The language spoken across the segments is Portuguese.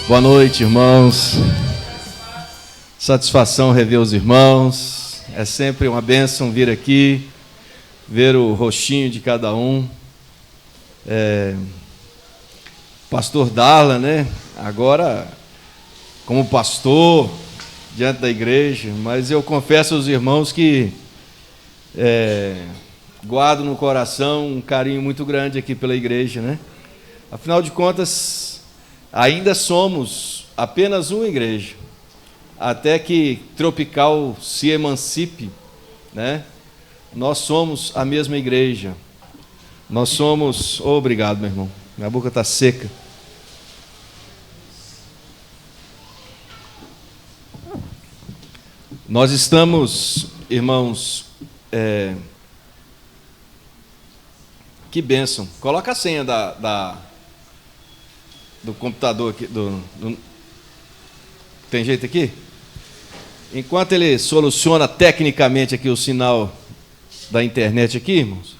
Boa noite, irmãos. Satisfação rever os irmãos. É sempre uma bênção vir aqui, ver o rostinho de cada um. Pastor Darla, né? Agora, como pastor, diante da igreja, mas eu confesso aos irmãos que guardo no coração um carinho muito grande aqui pela igreja, né? Afinal de contas, ainda somos apenas uma igreja, até que Tropical se emancipe, né? Nós somos a mesma igreja. Nós somos... Obrigado, meu irmão. Minha boca está seca. Nós estamos, irmãos... Que bênção. Coloca a senha do computador aqui. Tem jeito aqui? Enquanto ele soluciona tecnicamente aqui o sinal da internet aqui, irmãos,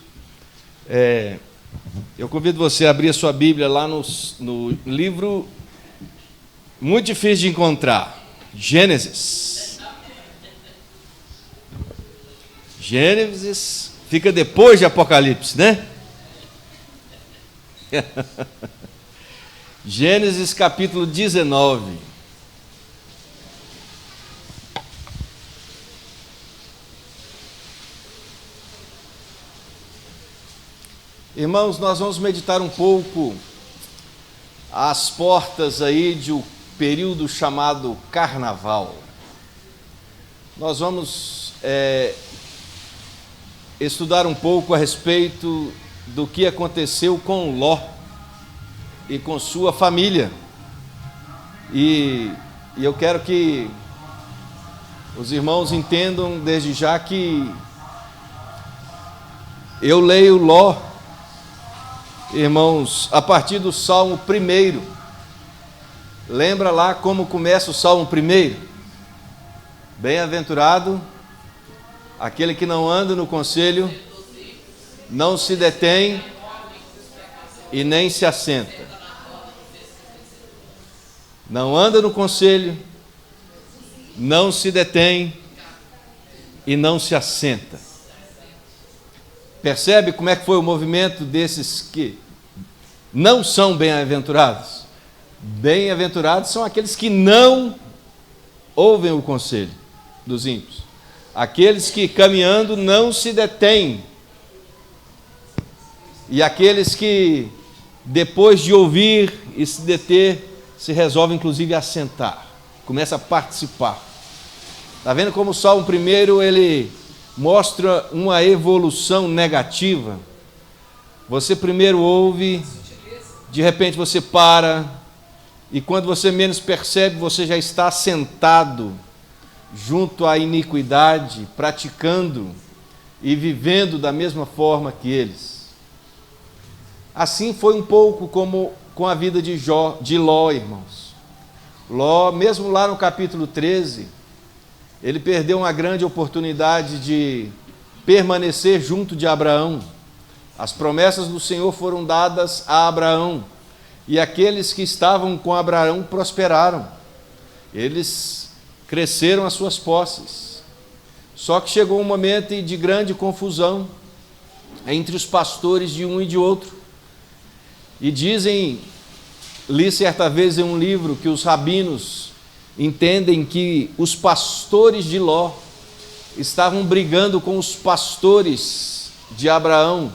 eu convido você a abrir a sua Bíblia lá no livro muito difícil de encontrar, Gênesis. Gênesis fica depois de Apocalipse, né? Gênesis capítulo 19. Irmãos, nós vamos meditar um pouco às portas aí de um período chamado Carnaval. Nós vamos estudar um pouco a respeito do que aconteceu com Ló e com sua família. E eu quero que os irmãos entendam desde já que eu leio Ló, irmãos, a partir do Salmo 1. Lembra lá como começa o Salmo 1? Bem-aventurado aquele que não anda no conselho, não se detém e nem se assenta. Não anda no conselho, não se detém e não se assenta. Percebe como é que foi o movimento desses que não são bem-aventurados? Bem-aventurados são aqueles que não ouvem o conselho dos ímpios. Aqueles que caminhando não se detêm. E aqueles que depois de ouvir e se deter, se resolve inclusive a sentar, começa a participar. Está vendo como o Salmo 1 ele mostra uma evolução negativa? Você primeiro ouve, de repente você para, e quando você menos percebe, você já está sentado junto à iniquidade, praticando e vivendo da mesma forma que eles. Assim foi um pouco como com a vida de Ló, irmãos. Ló, mesmo lá no capítulo 13, ele perdeu uma grande oportunidade de permanecer junto de Abraão. As promessas do Senhor foram dadas a Abraão, e aqueles que estavam com Abraão prosperaram. Eles cresceram as suas posses. Só que chegou um momento de grande confusão entre os pastores de um e de outro. E dizem, li certa vez em um livro, que os rabinos entendem que os pastores de Ló estavam brigando com os pastores de Abraão,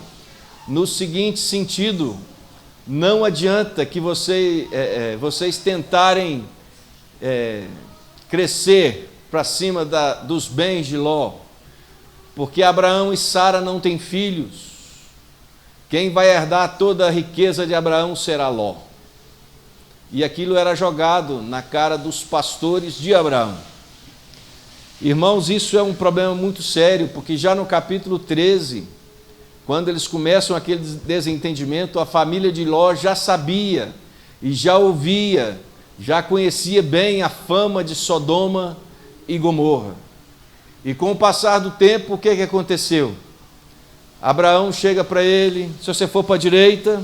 no seguinte sentido: não adianta que vocês tentarem crescer para cima dos bens de Ló, porque Abraão e Sara não têm filhos. Quem vai herdar toda a riqueza de Abraão será Ló. E aquilo era jogado na cara dos pastores de Abraão. Irmãos, isso é um problema muito sério, porque já no capítulo 13, quando eles começam aquele desentendimento, a família de Ló já sabia e já ouvia, já conhecia bem a fama de Sodoma e Gomorra. E com o passar do tempo, o que aconteceu? Abraão chega para ele: se você for para a direita,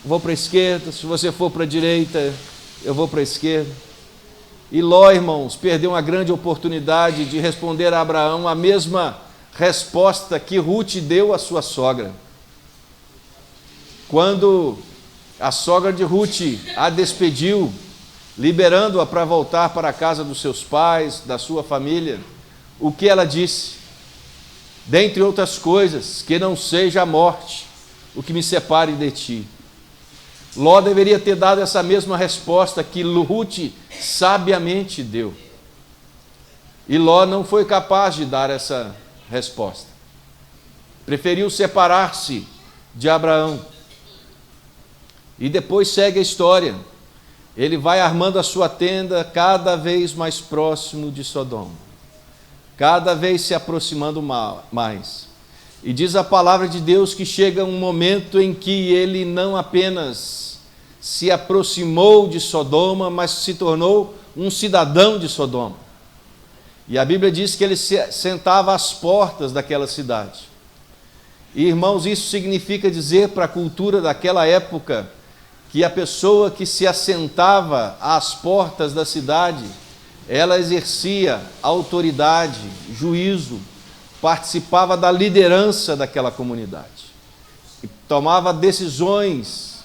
vou para a esquerda, se você for para a direita, eu vou para a esquerda. E Ló, irmãos, perdeu uma grande oportunidade de responder a Abraão a mesma resposta que Ruth deu à sua sogra. Quando a sogra de Ruth a despediu, liberando-a para voltar para a casa dos seus pais, da sua família, o que ela disse? Dentre outras coisas, que não seja a morte o que me separe de ti. Ló deveria ter dado essa mesma resposta que Ruth sabiamente deu. E Ló não foi capaz de dar essa resposta. Preferiu separar-se de Abraão. E depois segue a história. Ele vai armando a sua tenda cada vez mais próximo de Sodoma, cada vez se aproximando mais. E diz a palavra de Deus que chega um momento em que ele não apenas se aproximou de Sodoma, mas se tornou um cidadão de Sodoma. E a Bíblia diz que ele se sentava às portas daquela cidade. E, irmãos, isso significa dizer para a cultura daquela época que a pessoa que se assentava às portas da cidade, ela exercia autoridade, juízo, participava da liderança daquela comunidade e tomava decisões.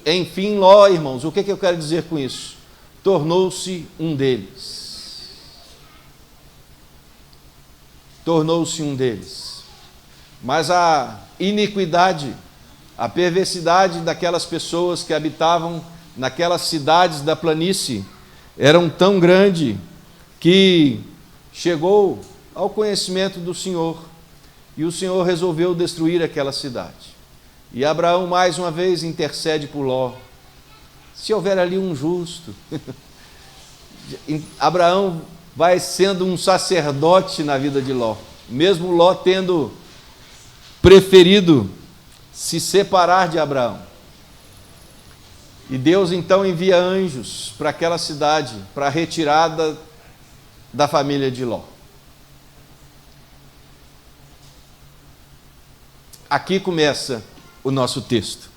Enfim, Ló, irmãos, o que eu quero dizer com isso? Tornou-se um deles. Tornou-se um deles. Mas a iniquidade, a perversidade daquelas pessoas que habitavam naquelas cidades da planície eram tão grande que chegou ao conhecimento do Senhor, e o Senhor resolveu destruir aquela cidade. E Abraão mais uma vez intercede por Ló. Se houver ali um justo, Abraão vai sendo um sacerdote na vida de Ló, mesmo Ló tendo preferido se separar de Abraão. E Deus então envia anjos para aquela cidade, para a retirada da família de Ló. Aqui começa o nosso texto.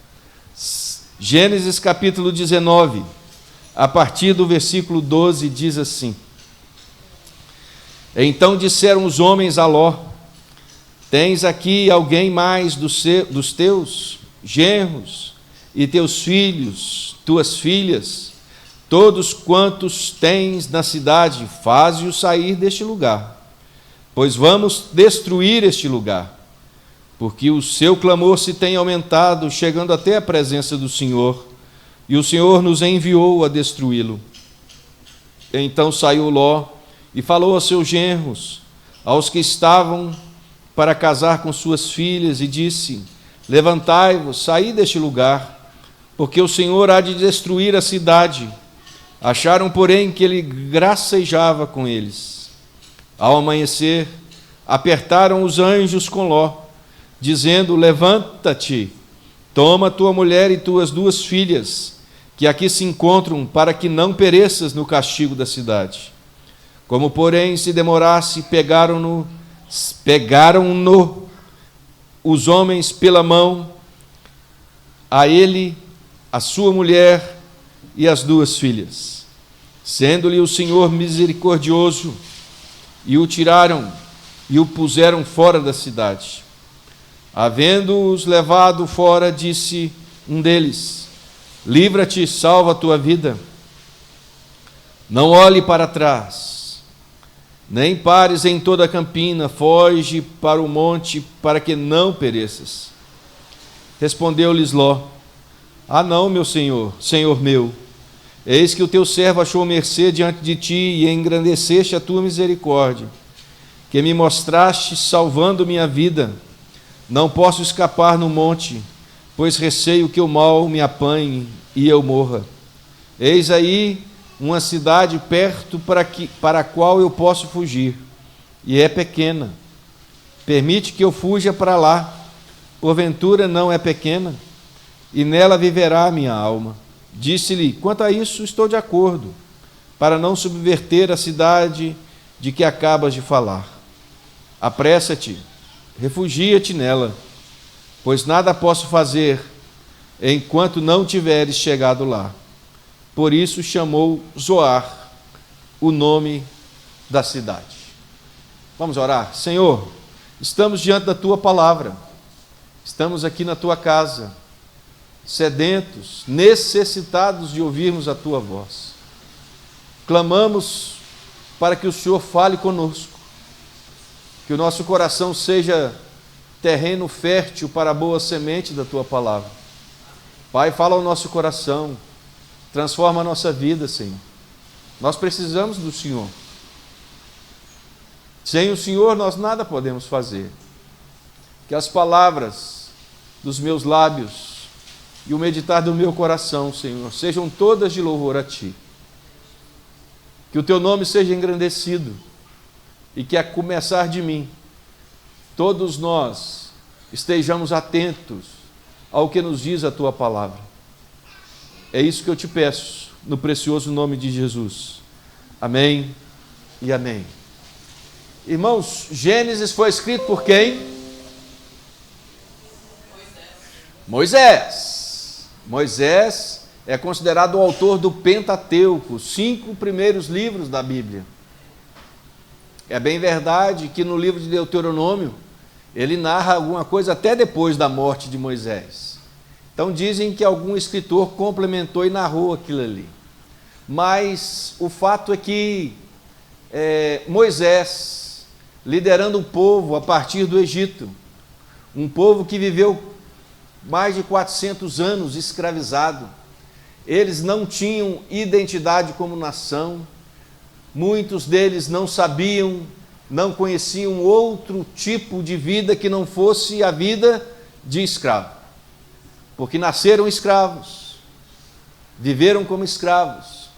Gênesis capítulo 19, a partir do versículo 12, diz assim: Então disseram os homens a Ló: Tens aqui alguém mais dos teus genros e teus filhos, tuas filhas, todos quantos tens na cidade, faze-os sair deste lugar, pois vamos destruir este lugar, porque o seu clamor se tem aumentado, chegando até a presença do Senhor, e o Senhor nos enviou a destruí-lo. Então saiu Ló e falou aos seus genros, aos que estavam para casar com suas filhas, e disse: Levantai-vos, saí deste lugar, porque o Senhor há de destruir a cidade. Acharam, porém, que ele gracejava com eles. Ao amanhecer, apertaram os anjos com Ló, dizendo: Levanta-te, toma tua mulher e tuas 2 filhas, que aqui se encontram, para que não pereças no castigo da cidade. Como, porém, se demorasse, pegaram-no os homens pela mão, a ele, a sua mulher e as 2 filhas, sendo-lhe o Senhor misericordioso, e o tiraram e o puseram fora da cidade. Havendo-os levado fora, disse um deles: Livra-te, salva a tua vida. Não olhe para trás, nem pares em toda a campina, foge para o monte, para que não pereças. Respondeu-lhes Ló: Ah, não, meu senhor, senhor meu, eis que o teu servo achou mercê diante de ti, e engrandeceste a tua misericórdia, que me mostraste salvando minha vida. Não posso escapar no monte, pois receio que o mal me apanhe e eu morra. Eis aí uma cidade perto para a qual eu posso fugir, e é pequena. Permite que eu fuja para lá, porventura não é pequena, e nela viverá a minha alma. Disse-lhe: Quanto a isso, estou de acordo, para não subverter a cidade de que acabas de falar. Apressa-te, refugia-te nela, pois nada posso fazer enquanto não tiveres chegado lá. Por isso chamou Zoar o nome da cidade. Vamos orar. Senhor, estamos diante da Tua palavra, estamos aqui na Tua casa, sedentos, necessitados de ouvirmos a Tua voz. Clamamos para que o Senhor fale conosco, que o nosso coração seja terreno fértil para a boa semente da Tua palavra. Pai, fala ao nosso coração, transforma a nossa vida, Senhor. Nós precisamos do Senhor. Sem o Senhor nós nada podemos fazer. Que as palavras dos meus lábios e o meditar do meu coração, Senhor, sejam todas de louvor a Ti. Que o Teu nome seja engrandecido e que, a começar de mim, todos nós estejamos atentos ao que nos diz a Tua palavra. É isso que eu te peço, no precioso nome de Jesus. Amém e amém. Irmãos, Gênesis foi escrito por quem? Moisés. Moisés é considerado o autor do Pentateuco, 5 primeiros livros da Bíblia. É bem verdade que no livro de Deuteronômio, ele narra alguma coisa até depois da morte de Moisés. Então dizem que algum escritor complementou e narrou aquilo ali. Mas o fato é que Moisés, liderando o povo a partir do Egito, um povo que viveu mais de 400 anos escravizado, eles não tinham identidade como nação, muitos deles não sabiam, não conheciam outro tipo de vida que não fosse a vida de escravo, porque nasceram escravos, viveram como escravos,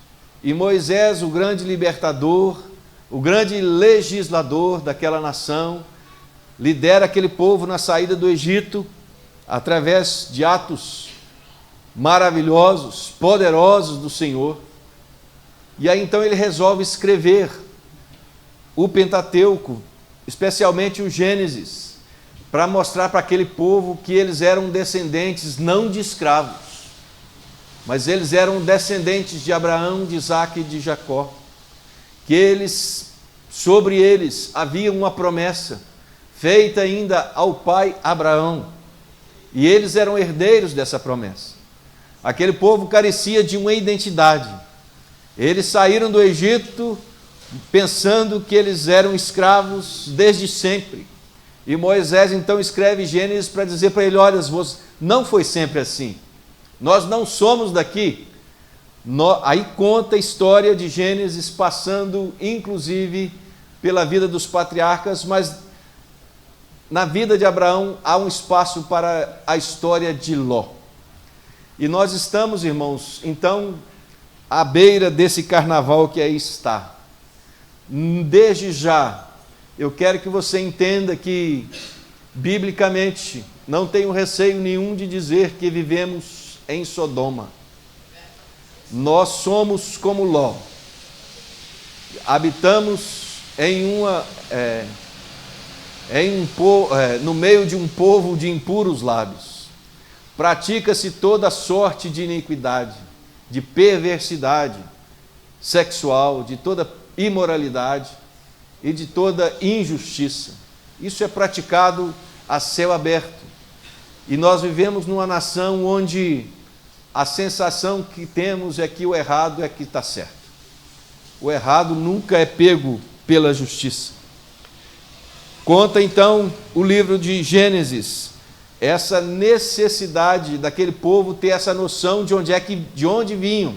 e Moisés, o grande libertador, o grande legislador daquela nação, lidera aquele povo na saída do Egito, através de atos maravilhosos, poderosos do Senhor. E aí então ele resolve escrever o Pentateuco, especialmente o Gênesis, para mostrar para aquele povo que eles eram descendentes não de escravos, mas eles eram descendentes de Abraão, de Isaque e de Jacó, que sobre eles havia uma promessa feita ainda ao pai Abraão, e eles eram herdeiros dessa promessa. Aquele povo carecia de uma identidade. Eles saíram do Egito pensando que eles eram escravos desde sempre. E Moisés então escreve Gênesis para dizer para ele: olha, não foi sempre assim. Nós não somos daqui. Aí conta a história de Gênesis, passando inclusive pela vida dos patriarcas, mas na vida de Abraão há um espaço para a história de Ló. E nós estamos, irmãos, então, à beira desse carnaval que aí está. Desde já, eu quero que você entenda que, biblicamente, não tenho receio nenhum de dizer que vivemos em Sodoma. Nós somos como Ló. Habitamos no meio de um povo de impuros lábios. Pratica-se toda sorte de iniquidade, de perversidade sexual, de toda imoralidade e de toda injustiça. Isso é praticado a céu aberto. E nós vivemos numa nação onde a sensação que temos é que o errado é que está certo. O errado nunca é pego pela justiça. Conta então o livro de Gênesis essa necessidade daquele povo ter essa noção de onde vinham.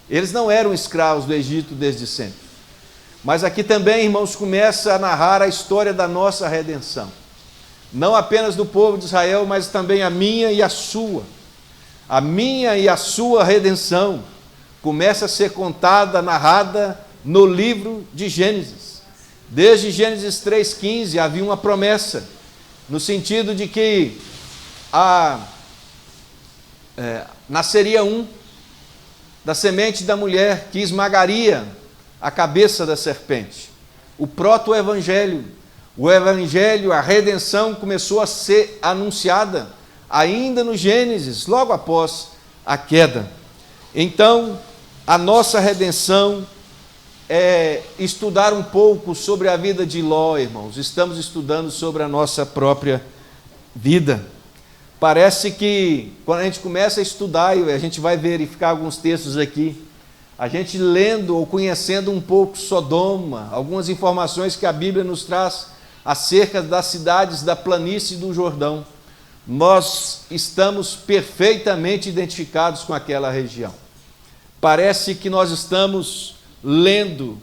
Eles não eram escravos do Egito desde sempre. Mas aqui também, irmãos, começa a narrar a história da nossa redenção. Não apenas do povo de Israel, mas também a minha e a sua. A minha e a sua redenção começa a ser contada, narrada no livro de Gênesis. Desde Gênesis 3,15 havia uma promessa, no sentido de que nasceria um da semente da mulher que esmagaria a cabeça da serpente. o proto-evangelho. O evangelho, a redenção começou a ser anunciada ainda no Gênesis, logo após a queda. Então, a nossa redenção é estudar um pouco sobre a vida de Ló, irmãos. Estamos estudando sobre a nossa própria vida. Parece que quando a gente começa a estudar, e a gente vai verificar alguns textos aqui, a gente lendo ou conhecendo um pouco Sodoma, algumas informações que a Bíblia nos traz acerca das cidades da planície do Jordão, nós estamos perfeitamente identificados com aquela região. Parece que nós estamos lendo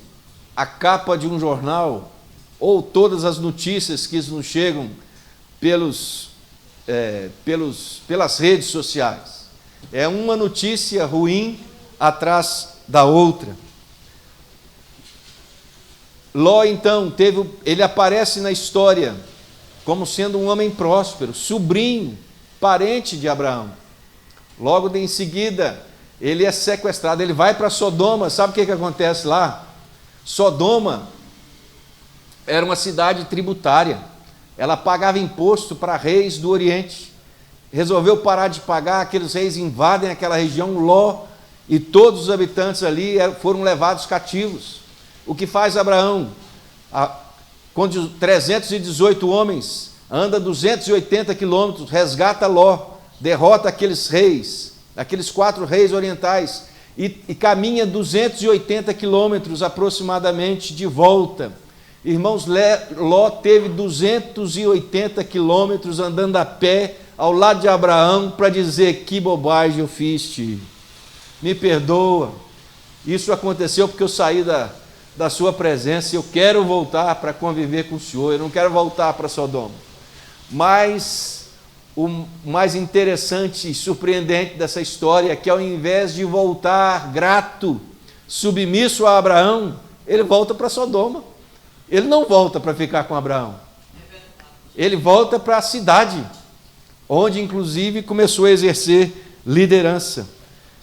a capa de um jornal ou todas as notícias que nos chegam pelas redes sociais. É uma notícia ruim atrás da outra. Ló, então, ele aparece na história como sendo um homem próspero, sobrinho, parente de Abraão. Logo em seguida, ele é sequestrado, ele vai para Sodoma. Sabe o que acontece lá? Sodoma era uma cidade tributária, ela pagava imposto para reis do Oriente. Resolveu parar de pagar, aqueles reis invadem aquela região, Ló e todos os habitantes ali foram levados cativos. O que faz Abraão? Com 318 homens, anda 280 quilômetros, resgata Ló, derrota aqueles reis, aqueles 4 reis orientais, e caminha 280 quilômetros aproximadamente de volta. Irmãos, Ló teve 280 quilômetros andando a pé ao lado de Abraão para dizer: que bobagem eu fiz, tio. Me perdoa. Isso aconteceu porque eu saí da sua presença e eu quero voltar para conviver com o Senhor, eu não quero voltar para Sodoma. Mas o mais interessante e surpreendente dessa história é que, ao invés de voltar grato, submisso a Abraão, ele volta para Sodoma. Ele não volta para ficar com Abraão. Ele volta para a cidade, onde inclusive começou a exercer liderança.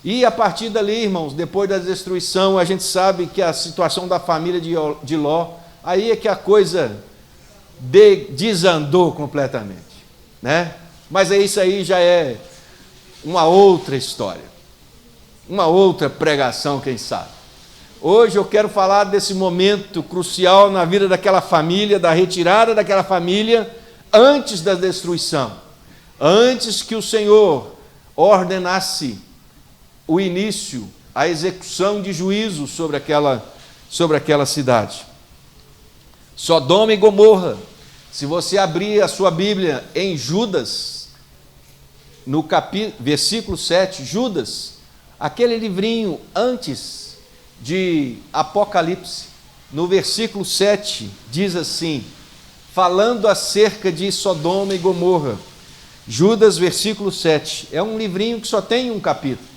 E a partir dali, irmãos, depois da destruição, a gente sabe que a situação da família de Ló, aí é que a coisa desandou completamente, né? Mas isso aí já é uma outra história, uma outra pregação, quem sabe. Hoje eu quero falar desse momento crucial na vida daquela família, da retirada daquela família antes da destruição, antes que o Senhor ordenasse o início, a execução de juízo sobre aquela cidade. Sodoma e Gomorra. Se você abrir a sua Bíblia em Judas, no versículo 7, Judas, aquele livrinho antes de Apocalipse, no versículo 7, diz assim, falando acerca de Sodoma e Gomorra. Judas, versículo 7, é um livrinho que só tem um capítulo.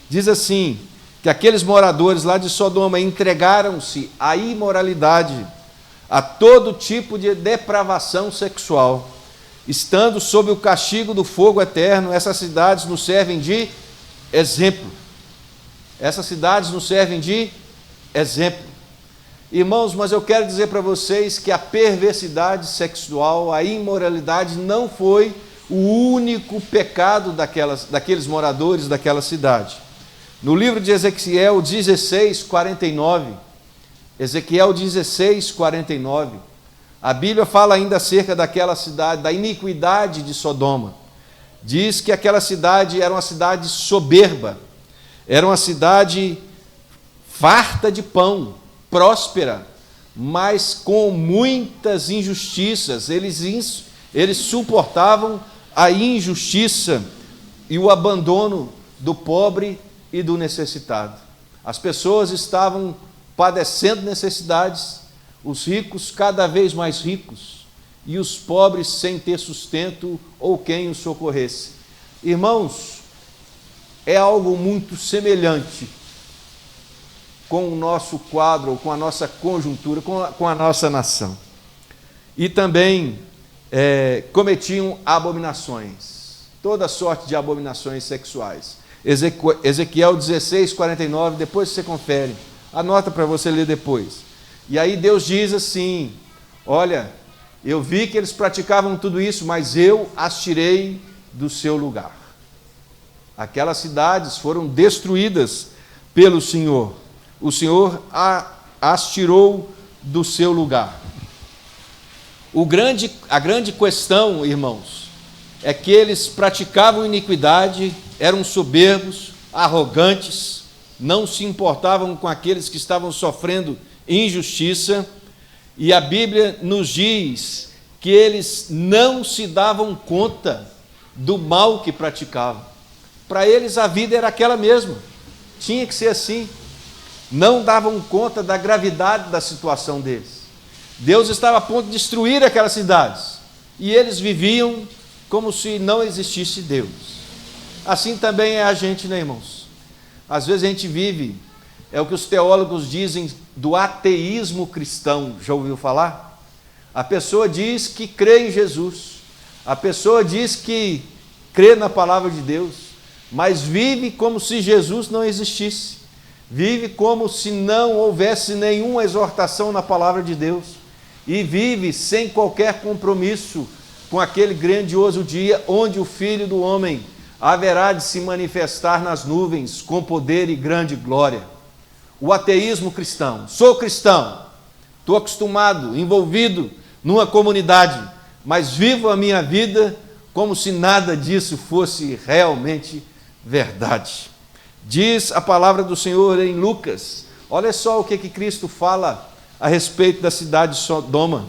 Diz assim, que aqueles moradores lá de Sodoma entregaram-se à imoralidade, a todo tipo de depravação sexual, estando sob o castigo do fogo eterno. Essas cidades nos servem de exemplo. Essas cidades nos servem de exemplo. Irmãos, mas eu quero dizer para vocês que a perversidade sexual, a imoralidade não foi o único pecado daqueles moradores daquela cidade. No livro de Ezequiel 16, 49, Ezequiel 16, 49, a Bíblia fala ainda acerca daquela cidade, da iniquidade de Sodoma. Diz que aquela cidade era uma cidade soberba, era uma cidade farta de pão, próspera, mas com muitas injustiças. Eles suportavam a injustiça e o abandono do pobre e do necessitado. As pessoas estavam padecendo necessidades, os ricos cada vez mais ricos, e os pobres sem ter sustento ou quem os socorresse. Irmãos, é algo muito semelhante com o nosso quadro, com a nossa conjuntura, com a nossa nação. E também cometiam abominações, toda sorte de abominações sexuais. Ezequiel 16, 49, depois você confere, anota para você ler depois. E aí Deus diz assim: olha, eu vi que eles praticavam tudo isso, mas eu as tirei do seu lugar. Aquelas cidades foram destruídas pelo Senhor. O Senhor as tirou do seu lugar. A grande questão, irmãos, é que eles praticavam iniquidade, eram soberbos, arrogantes, não se importavam com aqueles que estavam sofrendo injustiça, e a Bíblia nos diz que eles não se davam conta do mal que praticavam. Para eles a vida era aquela mesma, tinha que ser assim. Não davam conta da gravidade da situação deles. Deus estava a ponto de destruir aquelas cidades, e eles viviam como se não existisse Deus. Assim também é a gente, né, irmãos? Às vezes a gente vive, é o que os teólogos dizem do ateísmo cristão. Já ouviu falar? A pessoa diz que crê em Jesus, a pessoa diz que crê na palavra de Deus, mas vive como se Jesus não existisse, vive como se não houvesse nenhuma exortação na palavra de Deus, e vive sem qualquer compromisso com aquele grandioso dia onde o Filho do Homem haverá de se manifestar nas nuvens com poder e grande glória. O ateísmo cristão. Sou cristão, estou acostumado, envolvido numa comunidade, mas vivo a minha vida como se nada disso fosse realmente verdade. Diz a palavra do Senhor em Lucas. Olha só o que Cristo fala a respeito da cidade de Sodoma.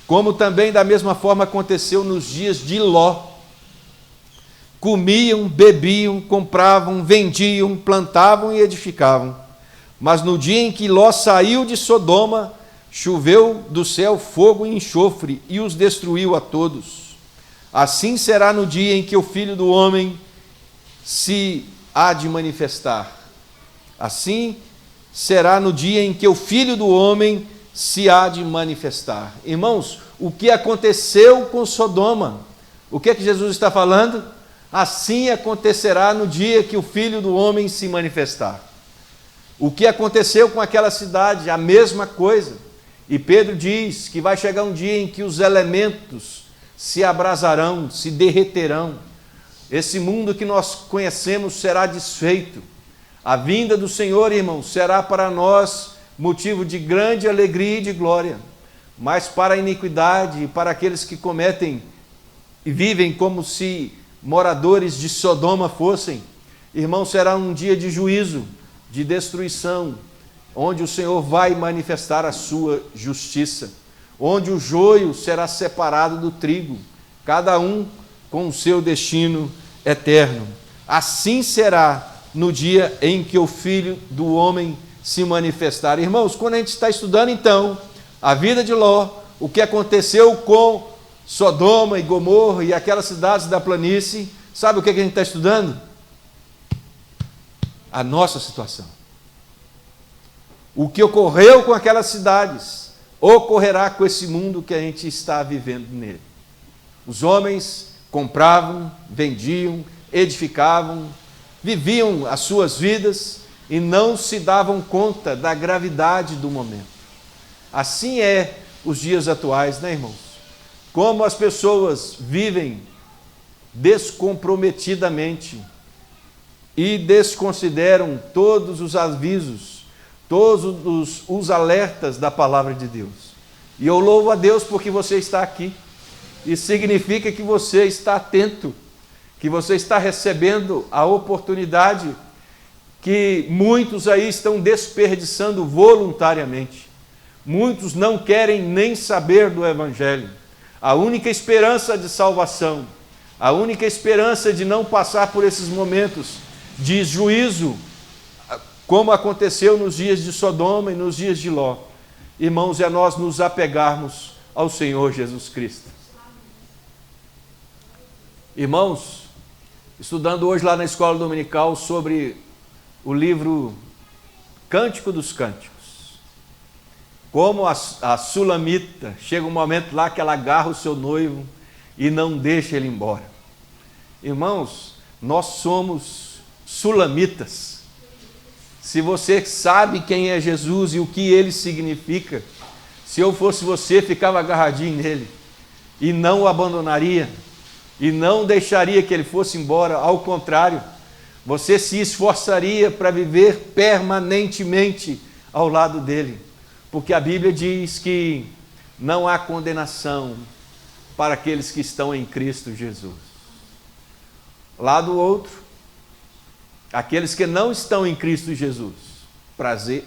Como também da mesma forma aconteceu nos dias de Ló. Comiam, bebiam, compravam, vendiam, plantavam e edificavam. Mas no dia em que Ló saiu de Sodoma, choveu do céu fogo e enxofre e os destruiu a todos. Assim será no dia em que o Filho do Homem se há de manifestar. Assim será no dia em que o Filho do Homem se há de manifestar. Irmãos, o que aconteceu com Sodoma? O que é que Jesus está falando? Assim acontecerá no dia que o Filho do Homem se manifestar. O que aconteceu com aquela cidade? A mesma coisa. E Pedro diz que vai chegar um dia em que os elementos se abrasarão, se derreterão. Esse mundo que nós conhecemos será desfeito. A vinda do Senhor, irmãos, será para nós motivo de grande alegria e de glória. Mas para a iniquidade e para aqueles que cometem e vivem como se moradores de Sodoma fossem, irmãos, será um dia de juízo, de destruição, onde o Senhor vai manifestar a sua justiça, onde o joio será separado do trigo, cada um com o seu destino eterno. Assim será no dia em que o Filho do Homem se manifestar. Irmãos, quando a gente está estudando então a vida de Ló, o que aconteceu com Sodoma e Gomorra e aquelas cidades da planície, sabe o que a gente está estudando? A nossa situação. O que ocorreu com aquelas cidades ocorrerá com esse mundo que a gente está vivendo nele. Os homens compravam, vendiam, edificavam, viviam as suas vidas e não se davam conta da gravidade do momento. Assim é os dias atuais, né, irmãos? Como as pessoas vivem descomprometidamente e desconsideram todos os avisos, todos os alertas da palavra de Deus. E eu louvo a Deus porque você está aqui. Isso significa que você está atento, que você está recebendo a oportunidade que muitos aí estão desperdiçando voluntariamente. Muitos não querem nem saber do Evangelho. A única esperança de salvação, a única esperança de não passar por esses momentos de juízo, como aconteceu nos dias de Sodoma e nos dias de Ló, irmãos, é nós nos apegarmos ao Senhor Jesus Cristo. Irmãos, estudando hoje lá na escola dominical sobre o livro Cântico dos Cânticos, como a sulamita, chega um momento lá que ela agarra o seu noivo e não deixa ele embora. Irmãos, nós somos sulamitas. Se você sabe quem é Jesus e o que ele significa, se eu fosse você, ficava agarradinho nele e não o abandonaria e não deixaria que ele fosse embora. Ao contrário, você se esforçaria para viver permanentemente ao lado dele, porque a Bíblia diz que não há condenação para aqueles que estão em Cristo Jesus. Lado outro, aqueles que não estão em Cristo Jesus,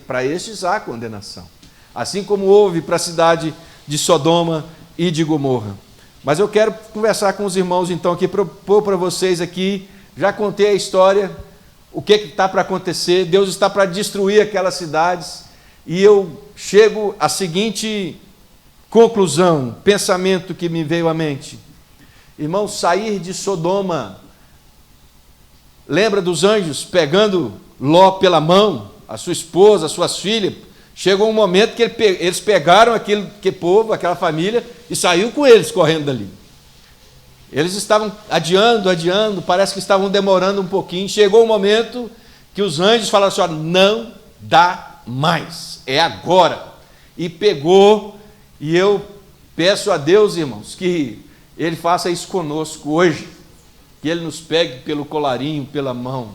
para estes há condenação, assim como houve para a cidade de Sodoma e de Gomorra. Mas eu quero conversar com os irmãos então aqui, propor para vocês aqui, já contei a história, o que está para acontecer. Deus está para destruir aquelas cidades, e eu chego à seguinte conclusão, pensamento que me veio à mente. Irmãos, sair de Sodoma, lembra dos anjos pegando Ló pela mão, a sua esposa, as suas filhas? Chegou um momento que eles pegaram aquele povo, aquela família, e saiu com eles correndo dali. Eles estavam adiando, parece que estavam demorando um pouquinho. Chegou um momento que os anjos falaram assim: não dá mais, é agora. E pegou, e eu peço a Deus, irmãos, que Ele faça isso conosco hoje, que Ele nos pegue pelo colarinho, pela mão,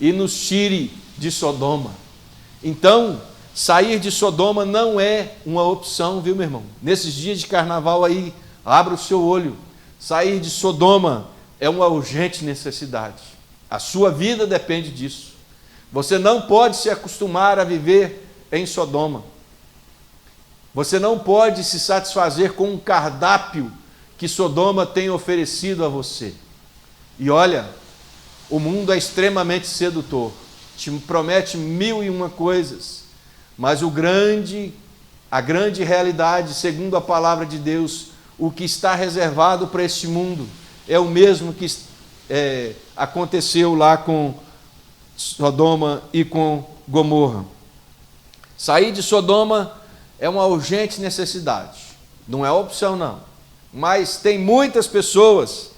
e nos tire de Sodoma. Então, sair de Sodoma não é uma opção, viu, meu irmão? Nesses dias de carnaval aí, abra o seu olho. Sair de Sodoma é uma urgente necessidade. A sua vida depende disso. Você não pode se acostumar a viver em Sodoma. Você não pode se satisfazer com um cardápio que Sodoma tem oferecido a você. E olha, o mundo é extremamente sedutor, te promete 1001 coisas, mas a grande realidade, segundo a palavra de Deus, o que está reservado para este mundo é o mesmo que aconteceu lá com Sodoma e com Gomorra. Sair de Sodoma é uma urgente necessidade, não é opção não, mas tem muitas pessoas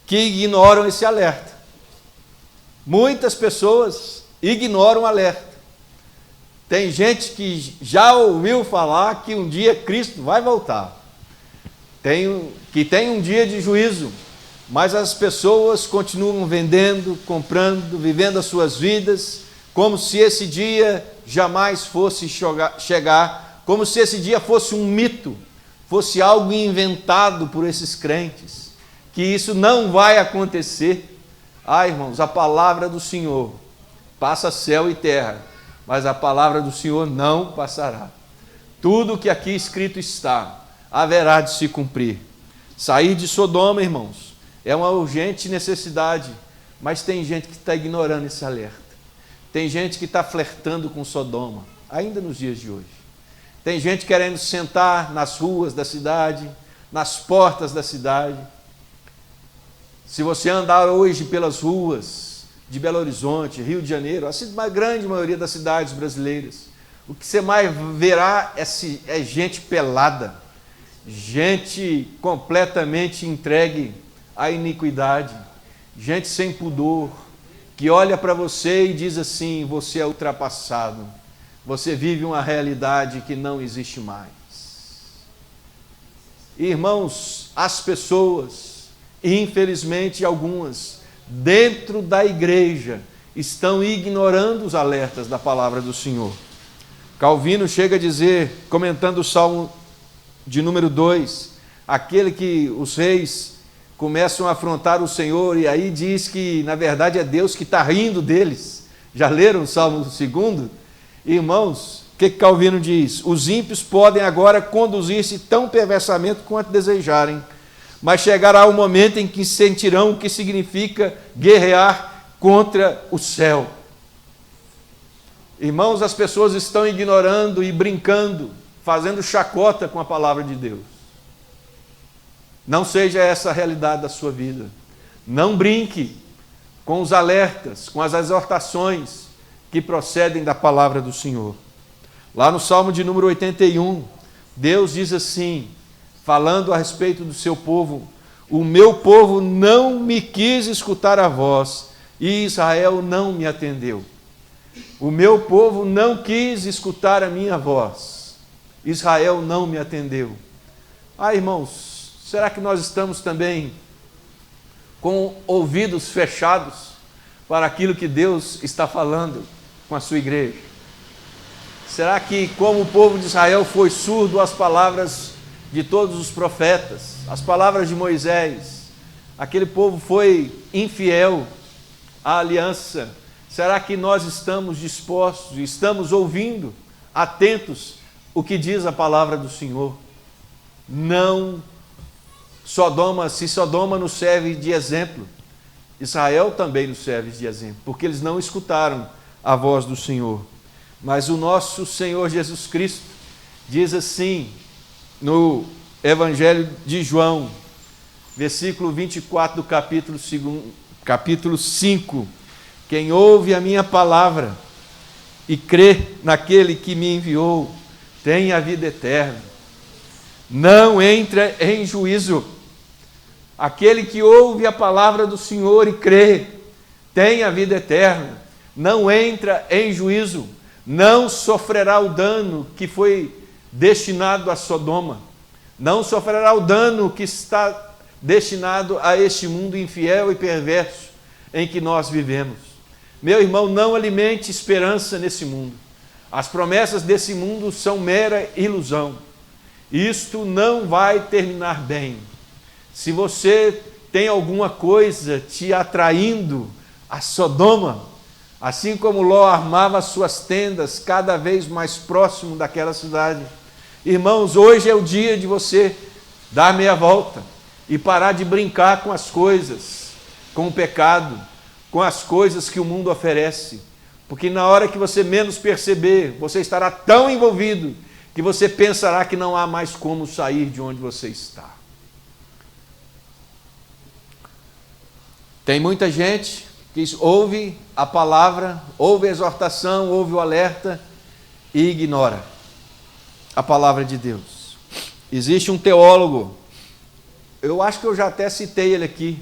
que ignoram esse alerta. Muitas pessoas ignoram o alerta. Tem gente que já ouviu falar que um dia Cristo vai voltar, que tem um dia de juízo, mas as pessoas continuam vendendo, comprando, vivendo as suas vidas, como se esse dia jamais fosse chegar, como se esse dia fosse um mito, fosse algo inventado por esses crentes, que isso não vai acontecer. Irmãos, a palavra do Senhor passa céu e terra, mas a palavra do Senhor não passará. Tudo que aqui escrito está, haverá de se cumprir. Sair de Sodoma, irmãos, é uma urgente necessidade, mas tem gente que está ignorando esse alerta. Tem gente que está flertando com Sodoma, ainda nos dias de hoje. Tem gente querendo sentar nas ruas da cidade, nas portas da cidade. Se você andar hoje pelas ruas de Belo Horizonte, Rio de Janeiro, a grande maioria das cidades brasileiras, o que você mais verá é gente pelada, gente completamente entregue à iniquidade, gente sem pudor, que olha para você e diz assim: você é ultrapassado, você vive uma realidade que não existe mais. Irmãos, as pessoas, infelizmente algumas, dentro da igreja, estão ignorando os alertas da palavra do Senhor. Calvino chega a dizer, comentando o Salmo de número 2, aquele que os reis começam a afrontar o Senhor, e aí diz que na verdade é Deus que está rindo deles. Já leram o Salmo 2? Irmãos, o que Calvino diz? Os ímpios podem agora conduzir-se tão perversamente quanto desejarem, mas chegará o momento em que sentirão o que significa guerrear contra o céu. Irmãos, as pessoas estão ignorando e brincando, fazendo chacota com a palavra de Deus. Não seja essa a realidade da sua vida. Não brinque com os alertas, com as exortações que procedem da palavra do Senhor. Lá no Salmo de número 81, Deus diz assim, falando a respeito do seu povo: o meu povo não me quis escutar a voz, e Israel não me atendeu. O meu povo não quis escutar a minha voz. Israel não me atendeu. Irmãos, será que nós estamos também com ouvidos fechados para aquilo que Deus está falando com a sua igreja? Será que, como o povo de Israel foi surdo às palavras de todos os profetas, às palavras de Moisés, aquele povo foi infiel à aliança? Será que nós estamos dispostos, estamos ouvindo, atentos o que diz a palavra do Senhor? Não, se Sodoma nos serve de exemplo, Israel também nos serve de exemplo, porque eles não escutaram a voz do Senhor. Mas o nosso Senhor Jesus Cristo diz assim, no Evangelho de João, versículo 24 do capítulo 5, quem ouve a minha palavra e crê naquele que me enviou, tem a vida eterna, não entra em juízo. Aquele que ouve a palavra do Senhor e crê, tem a vida eterna, não entra em juízo, não sofrerá o dano que foi destinado a Sodoma, não sofrerá o dano que está destinado a este mundo infiel e perverso em que nós vivemos. Meu irmão, não alimente esperança nesse mundo. As promessas desse mundo são mera ilusão. Isto não vai terminar bem. Se você tem alguma coisa te atraindo a Sodoma, assim como Ló armava suas tendas cada vez mais próximo daquela cidade, irmãos, hoje é o dia de você dar meia volta e parar de brincar com as coisas, com o pecado, com as coisas que o mundo oferece, porque na hora que você menos perceber, você estará tão envolvido que você pensará que não há mais como sair de onde você está. Tem muita gente que ouve a palavra, ouve a exortação, ouve o alerta e ignora a palavra de Deus. Existe um teólogo, eu acho que eu já até citei ele aqui.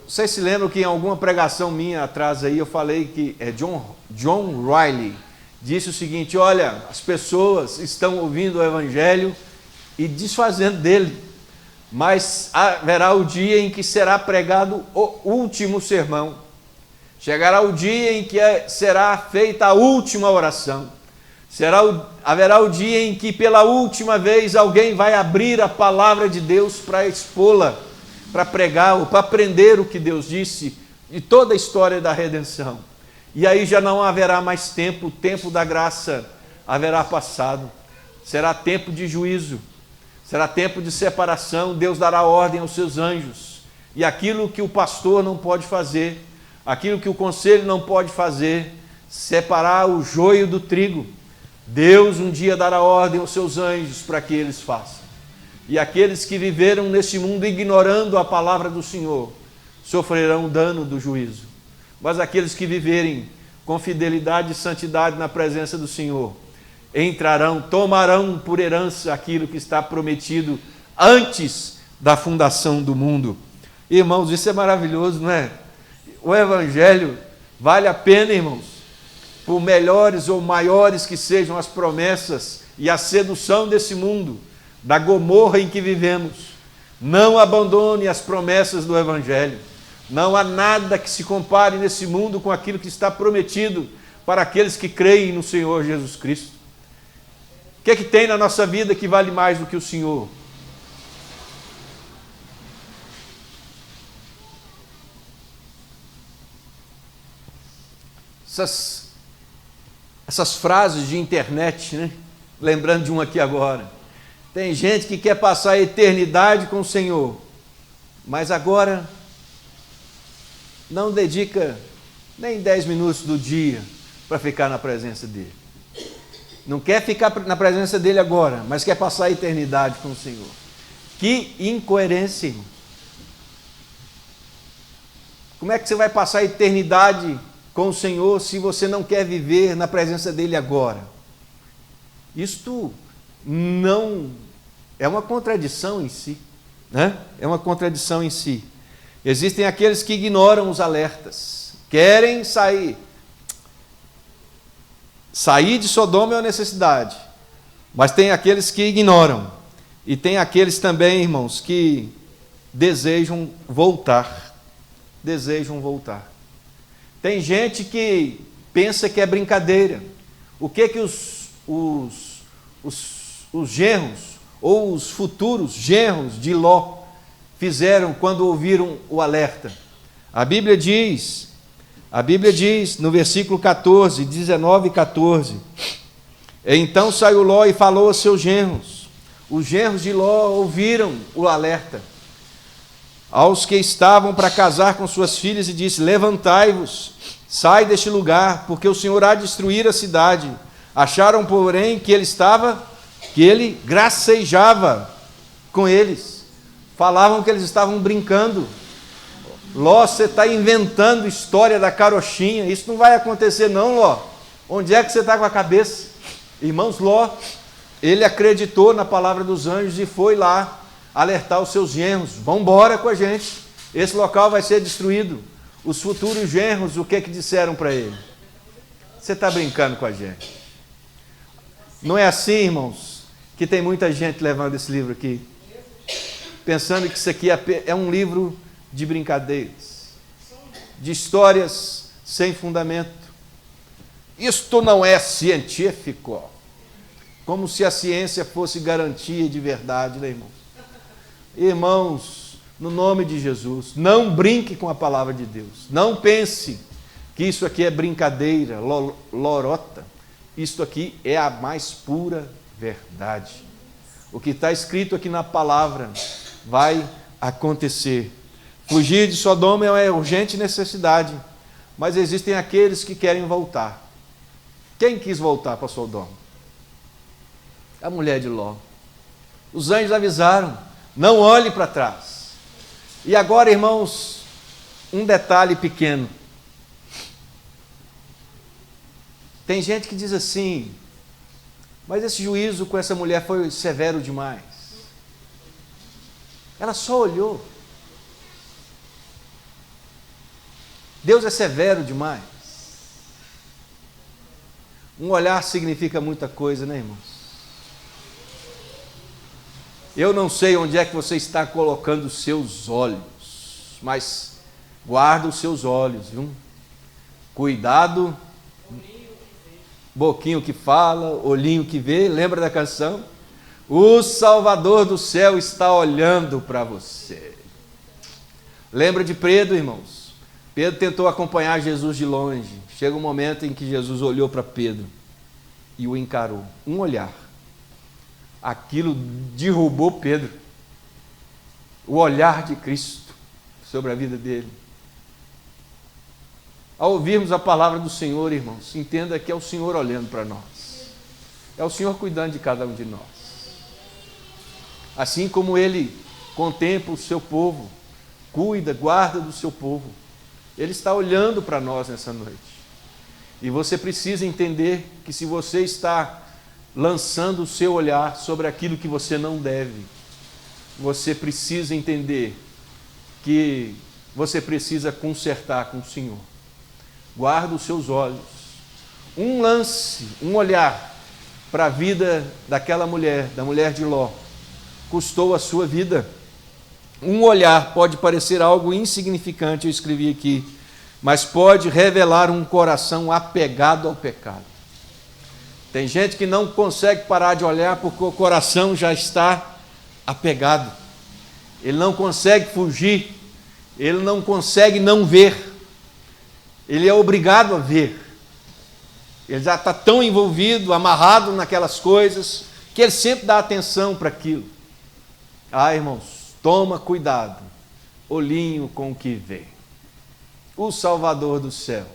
Vocês se lembram que em alguma pregação minha atrás aí eu falei que John Riley disse o seguinte: olha, as pessoas estão ouvindo o Evangelho e desfazendo dele, mas haverá o dia em que será pregado o último sermão, chegará o dia em que será feita a última oração, haverá o dia em que pela última vez alguém vai abrir a palavra de Deus para expô-la, para pregar ou para aprender o que Deus disse de toda a história da redenção. E aí já não haverá mais tempo, o tempo da graça haverá passado, será tempo de juízo, será tempo de separação. Deus dará ordem aos seus anjos, e aquilo que o pastor não pode fazer, aquilo que o conselho não pode fazer, separar o joio do trigo, Deus um dia dará ordem aos seus anjos para que eles façam. E aqueles que viveram neste mundo ignorando a palavra do Senhor sofrerão o dano do juízo. Mas aqueles que viverem com fidelidade e santidade na presença do Senhor entrarão, tomarão por herança aquilo que está prometido antes da fundação do mundo. Irmãos, isso é maravilhoso, não é? O Evangelho vale a pena, irmãos, por melhores ou maiores que sejam as promessas e a sedução desse mundo, da gomorra em que vivemos. Não abandone as promessas do Evangelho. Não há nada que se compare nesse mundo com aquilo que está prometido para aqueles que creem no Senhor Jesus Cristo. O que é que tem na nossa vida que vale mais do que o Senhor? Essas frases de internet, né? Lembrando de um aqui agora. Tem gente que quer passar a eternidade com o Senhor, mas agora não dedica nem 10 minutos do dia para ficar na presença dele. Não quer ficar na presença dele agora, mas quer passar a eternidade com o Senhor. Que incoerência, irmão. Como é que você vai passar a eternidade com o Senhor se você não quer viver na presença dele agora? Isto não é uma contradição em si, né? É uma contradição em si. Existem aqueles que ignoram os alertas, querem sair, Sair de Sodoma é uma necessidade, mas tem aqueles que ignoram, e tem aqueles também, irmãos, que desejam voltar. Desejam voltar. Tem gente que pensa que é brincadeira. O que os genros, ou os futuros genros de Ló, fizeram quando ouviram o alerta? A Bíblia diz no versículo 14, 19 e 14, então saiu Ló e falou aos seus genros. Os genros de Ló ouviram o alerta aos que estavam para casar com suas filhas e disse: levantai-vos, sai deste lugar, porque o Senhor há de destruir a cidade. Acharam, porém, que ele gracejava com eles. Falavam que eles estavam brincando. Ló, você está inventando história da carochinha, isso não vai acontecer não, Ló. Onde é que você está com a cabeça? Irmãos, Ló, ele acreditou na palavra dos anjos e foi lá alertar os seus genros: vão embora com a gente, esse local vai ser destruído. Os futuros genros, o que disseram para ele? Você está brincando com a gente. Não é assim, irmãos, que tem muita gente levando esse livro aqui, pensando que isso aqui é um livro de brincadeiras, de histórias sem fundamento. Isto não é científico, como se a ciência fosse garantia de verdade, né, irmãos? Irmãos, no nome de Jesus, não brinque com a palavra de Deus. Não pense que isso aqui é brincadeira, lorota. Isto aqui é a mais pura verdade. O que está escrito aqui na palavra vai acontecer. Fugir de Sodoma é uma urgente necessidade, mas existem aqueles que querem voltar. Quem quis voltar para Sodoma? A mulher de Ló. Os anjos avisaram: não olhe para trás. E agora, irmãos, um detalhe pequeno. Tem gente que diz assim: mas esse juízo com essa mulher foi severo demais. Ela só olhou. Deus é severo demais. Um olhar significa muita coisa, né, irmãos? Eu não sei onde é que você está colocando os seus olhos, mas guarda os seus olhos, viu? Cuidado, boquinho que fala, olhinho que vê. Lembra da canção? O Salvador do céu está olhando para você. Lembra de Pedro, irmãos? Pedro tentou acompanhar Jesus de longe. Chega um momento em que Jesus olhou para Pedro e o encarou. Um olhar. Aquilo derrubou Pedro. O olhar de Cristo sobre a vida dele. Ao ouvirmos a palavra do Senhor, irmãos, entenda que é o Senhor olhando para nós. É o Senhor cuidando de cada um de nós. Assim como Ele contempla o seu povo, cuida, guarda do seu povo, Ele está olhando para nós nessa noite. E você precisa entender que se você está lançando o seu olhar sobre aquilo que você não deve, você precisa entender que você precisa consertar com o Senhor. Guarda os seus olhos. Um lance, um olhar para a vida daquela mulher, da mulher de Ló, custou a sua vida. Um olhar pode parecer algo insignificante, eu escrevi aqui, mas pode revelar um coração apegado ao pecado. Tem gente que não consegue parar de olhar porque o coração já está apegado. Ele não consegue fugir, ele não consegue não ver. Ele é obrigado a ver. Ele já está tão envolvido, amarrado naquelas coisas, que ele sempre dá atenção para aquilo. Ah, irmãos, toma cuidado, olhinho com o que vê. O Salvador do céu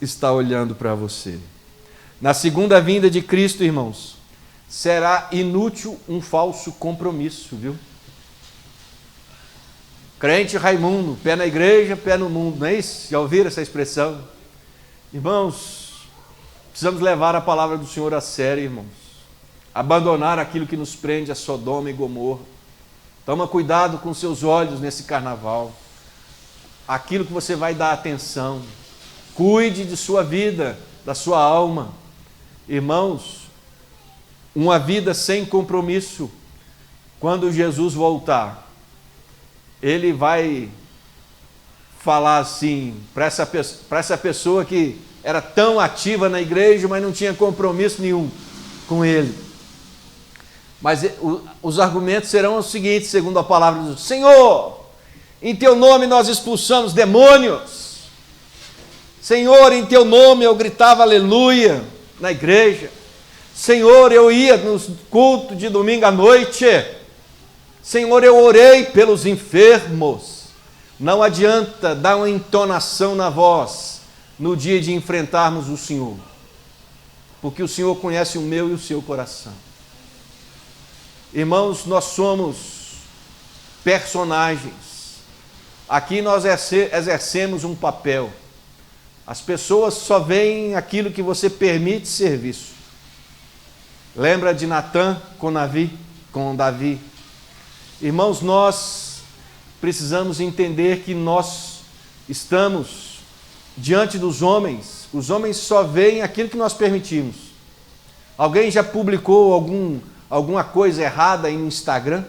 está olhando para você. Na segunda vinda de Cristo, irmãos, será inútil um falso compromisso, viu? Crente Raimundo, pé na igreja, pé no mundo, não é isso? Já ouviram essa expressão? Irmãos, precisamos levar a palavra do Senhor a sério, irmãos. Abandonar aquilo que nos prende a Sodoma e Gomorra. Toma cuidado com seus olhos nesse carnaval. Aquilo que você vai dar atenção. Cuide de sua vida, da sua alma. Irmãos, uma vida sem compromisso, quando Jesus voltar, ele vai falar assim para essa pessoa que era tão ativa na igreja, mas não tinha compromisso nenhum com ele. Mas os argumentos serão os seguintes, segundo a palavra de Deus: Senhor, em teu nome nós expulsamos demônios. Senhor, em teu nome eu gritava aleluia na igreja. Senhor, eu ia no culto de domingo à noite. Senhor, eu orei pelos enfermos. Não adianta dar uma entonação na voz no dia de enfrentarmos o Senhor, porque o Senhor conhece o meu e o seu coração. Irmãos, nós somos personagens. Aqui nós exercemos um papel. As pessoas só veem aquilo que você permite ser visto. Lembra de Natã com Davi? Irmãos, nós precisamos entender que nós estamos diante dos homens. Os homens só veem aquilo que nós permitimos. Alguém já publicou alguma coisa errada aí no Instagram?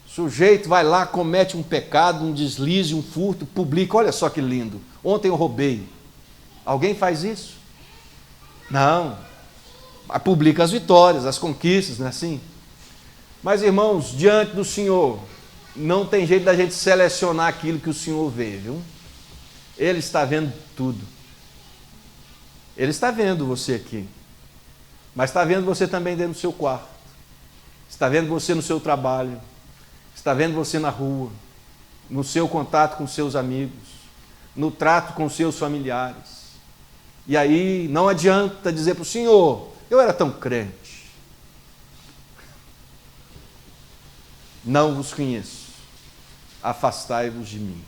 O sujeito vai lá, comete um pecado, um deslize, um furto, publica: olha só que lindo, ontem eu roubei. Alguém faz isso? Não. Publica as vitórias, as conquistas, não é assim? Mas, irmãos, diante do Senhor, não tem jeito da gente selecionar aquilo que o Senhor vê, viu? Ele está vendo tudo. Ele está vendo você aqui, mas está vendo você também dentro do seu quarto, está vendo você no seu trabalho, está vendo você na rua, no seu contato com seus amigos, no trato com seus familiares. E aí não adianta dizer para o Senhor: eu era tão crente. Não vos conheço, afastai-vos de mim.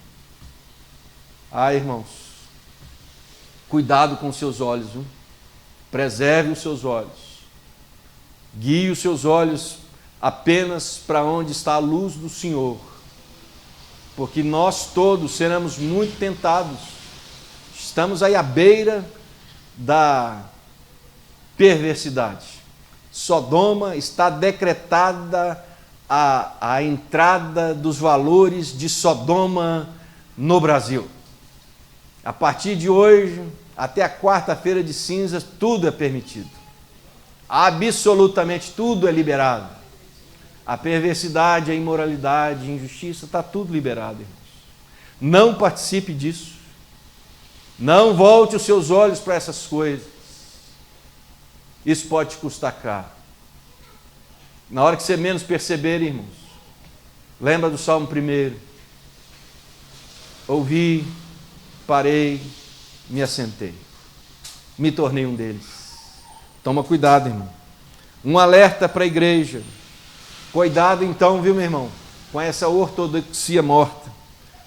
Irmãos, cuidado com os seus olhos, viu? Preserve os seus olhos, guie os seus olhos apenas para onde está a luz do Senhor, porque nós todos seremos muito tentados. Estamos aí à beira da perversidade. Sodoma está decretada a entrada dos valores de Sodoma no Brasil. A partir de hoje, até a quarta-feira de cinzas, tudo é permitido. Absolutamente tudo é liberado. A perversidade, a imoralidade, a injustiça, está tudo liberado, irmãos. Não participe disso. Não volte os seus olhos para essas coisas. Isso pode te custar caro. Na hora que você menos perceber, irmãos, lembra do Salmo 1. Ouvi, parei, me assentei. Me tornei um deles. Toma cuidado, irmão. Um alerta para a igreja. Cuidado então, viu, meu irmão, com essa ortodoxia morta.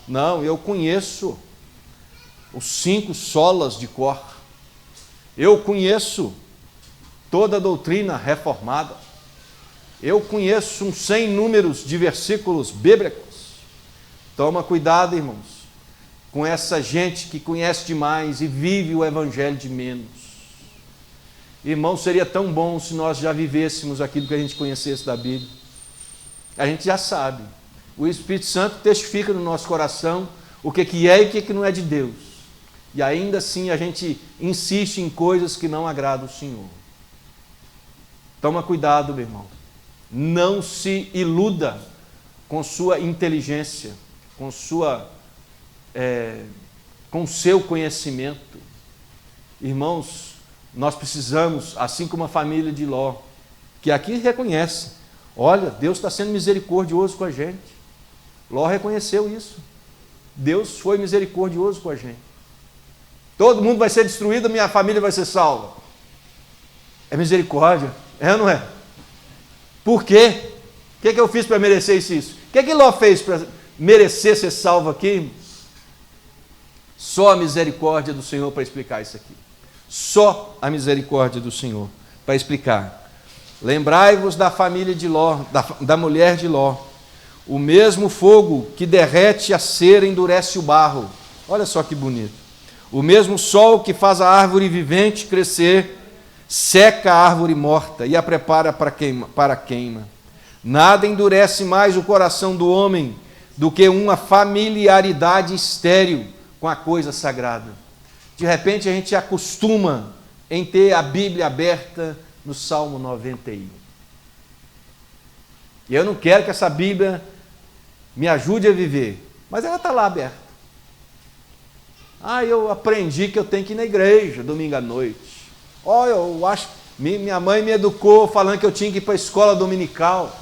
Não, eu conheço os 5 solas de cor. Eu conheço toda a doutrina reformada. Eu conheço uns 100 números de versículos bíblicos. Toma cuidado, irmãos, com essa gente que conhece demais e vive o evangelho de menos. Irmãos, seria tão bom se nós já vivêssemos aquilo que a gente conhecesse da Bíblia. A gente já sabe. O Espírito Santo testifica no nosso coração o que é e o que não é de Deus. E ainda assim a gente insiste em coisas que não agradam o Senhor. Toma cuidado, meu irmão. Não se iluda com sua inteligência, com seu conhecimento. Irmãos, nós precisamos, assim como a família de Ló, que aqui reconhece: olha, Deus está sendo misericordioso com a gente. Ló reconheceu isso. Deus foi misericordioso com a gente. Todo mundo vai ser destruído, minha família vai ser salva. É misericórdia, é ou não é? Por quê? O que eu fiz para merecer isso? O que Ló fez para merecer ser salvo aqui? Só a misericórdia do Senhor para explicar isso aqui. Só a misericórdia do Senhor para explicar. Lembrai-vos da família de Ló, da mulher de Ló. O mesmo fogo que derrete a cera endurece o barro. Olha só que bonito. O mesmo sol que faz a árvore vivente crescer, seca a árvore morta e a prepara para a queima. Nada endurece mais o coração do homem do que uma familiaridade estéril com a coisa sagrada. De repente a gente acostuma em ter a Bíblia aberta no Salmo 91. E eu não quero que essa Bíblia me ajude a viver, mas ela está lá aberta. Eu aprendi que eu tenho que ir na igreja domingo à noite. Eu acho, minha mãe me educou falando que eu tinha que ir para a escola dominical.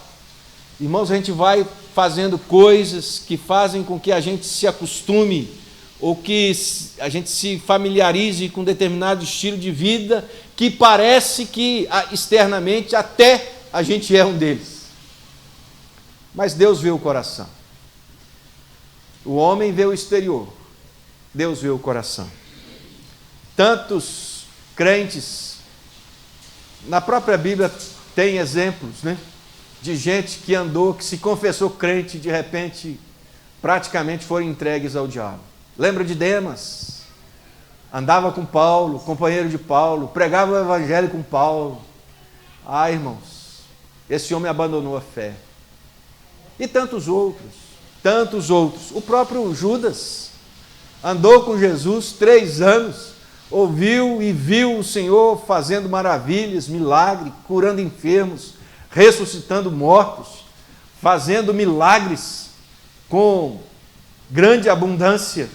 Irmãos, a gente vai fazendo coisas que fazem com que a gente se acostume ou que a gente se familiarize com determinado estilo de vida que parece que externamente até a gente é um deles. Mas Deus vê o coração. O homem vê o exterior, Deus vê o coração. Tantos crentes, na própria Bíblia tem exemplos, né? De gente que andou, que se confessou crente e de repente praticamente foram entregues ao diabo. Lembra de Demas? Andava com Paulo, companheiro de Paulo, pregava o evangelho com Paulo. Irmãos, esse homem abandonou a fé. E tantos outros, tantos outros. O próprio Judas andou com Jesus 3 anos, ouviu e viu o Senhor fazendo maravilhas, milagres, curando enfermos, ressuscitando mortos, fazendo milagres com grande abundância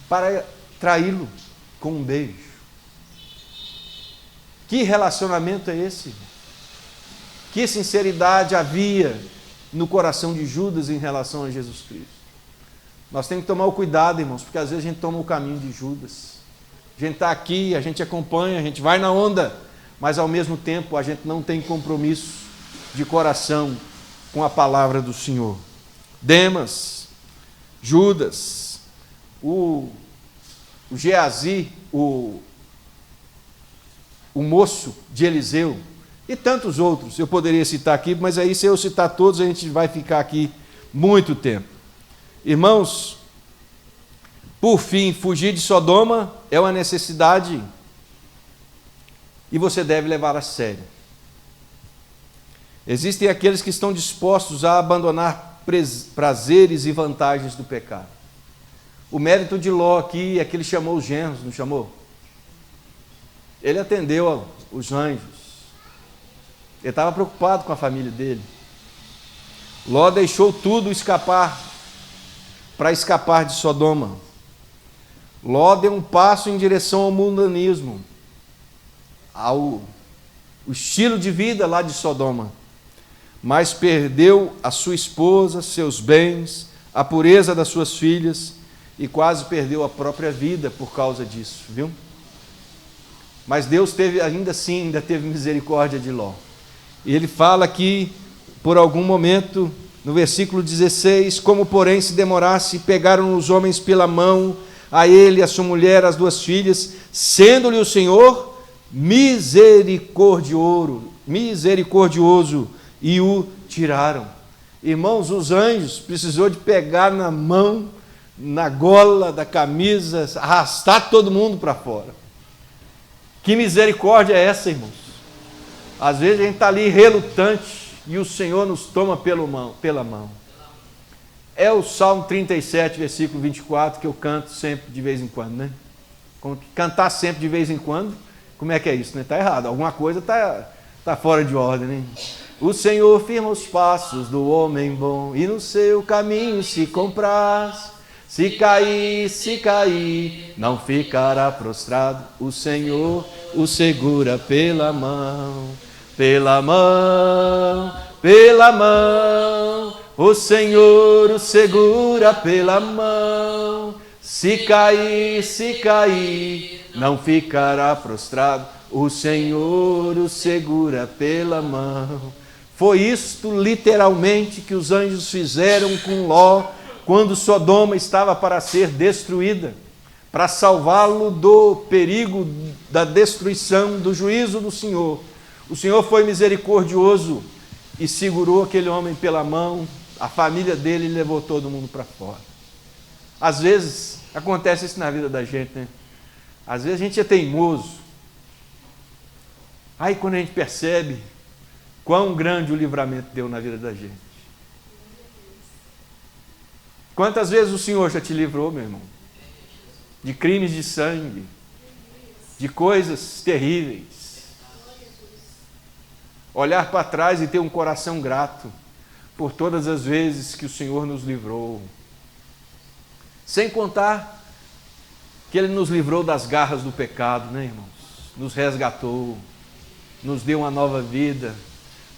para traí-lo com um beijo. Que relacionamento é esse? Que sinceridade havia no coração de Judas em relação a Jesus Cristo? Nós temos que tomar o cuidado, irmãos, porque às vezes a gente toma o caminho de Judas. A gente está aqui, a gente acompanha, a gente vai na onda, mas ao mesmo tempo a gente não tem compromisso de coração com a palavra do Senhor. Demas, Judas, o Geazi, o moço de Eliseu, e tantos outros, eu poderia citar aqui, mas aí se eu citar todos, a gente vai ficar aqui muito tempo. Irmãos, por fim, fugir de Sodoma é uma necessidade e você deve levar a sério. Existem aqueles que estão dispostos a abandonar prazeres e vantagens do pecado. O mérito de Ló aqui é que ele chamou os genros, não chamou? Ele atendeu os anjos. Ele estava preocupado com a família dele. Ló deixou tudo para escapar de Sodoma. Ló deu um passo em direção ao mundanismo, ao estilo de vida lá de Sodoma, mas perdeu a sua esposa, seus bens, a pureza das suas filhas e quase perdeu a própria vida por causa disso, viu? Mas Deus ainda teve misericórdia de Ló. E ele fala aqui, por algum momento, no versículo 16, como porém se demorasse, pegaram os homens pela mão, a ele, a sua mulher, as 2 filhas, sendo-lhe o Senhor misericordioso, e o tiraram. Irmãos, os anjos precisou de pegar na mão, na gola da camisa, arrastar todo mundo para fora. Que misericórdia é essa, irmãos? Às vezes a gente está ali relutante e o Senhor nos toma pela mão. É o Salmo 37, versículo 24, que eu canto sempre de vez em quando, né? Cantar sempre de vez em quando, como é que é isso, né? Está errado, alguma coisa está fora de ordem, né? O Senhor firma os passos do homem bom e no seu caminho se compraz. Se cair, não ficará prostrado. O Senhor o segura pela mão, pela mão, pela mão. O Senhor o segura pela mão. Se cair, não ficará prostrado. O Senhor o segura pela mão. Foi isto literalmente que os anjos fizeram com Ló quando Sodoma estava para ser destruída, para salvá-lo do perigo da destruição, do juízo do Senhor. O Senhor foi misericordioso e segurou aquele homem pela mão, a família dele, e levou todo mundo para fora. Às vezes, acontece isso na vida da gente, né? Às vezes a gente é teimoso. Aí quando a gente percebe quão grande o livramento deu na vida da gente. Quantas vezes o Senhor já te livrou, meu irmão? De crimes de sangue, de coisas terríveis. Olhar para trás e ter um coração grato por todas as vezes que o Senhor nos livrou. Sem contar que Ele nos livrou das garras do pecado, né, irmãos? Nos resgatou, nos deu uma nova vida,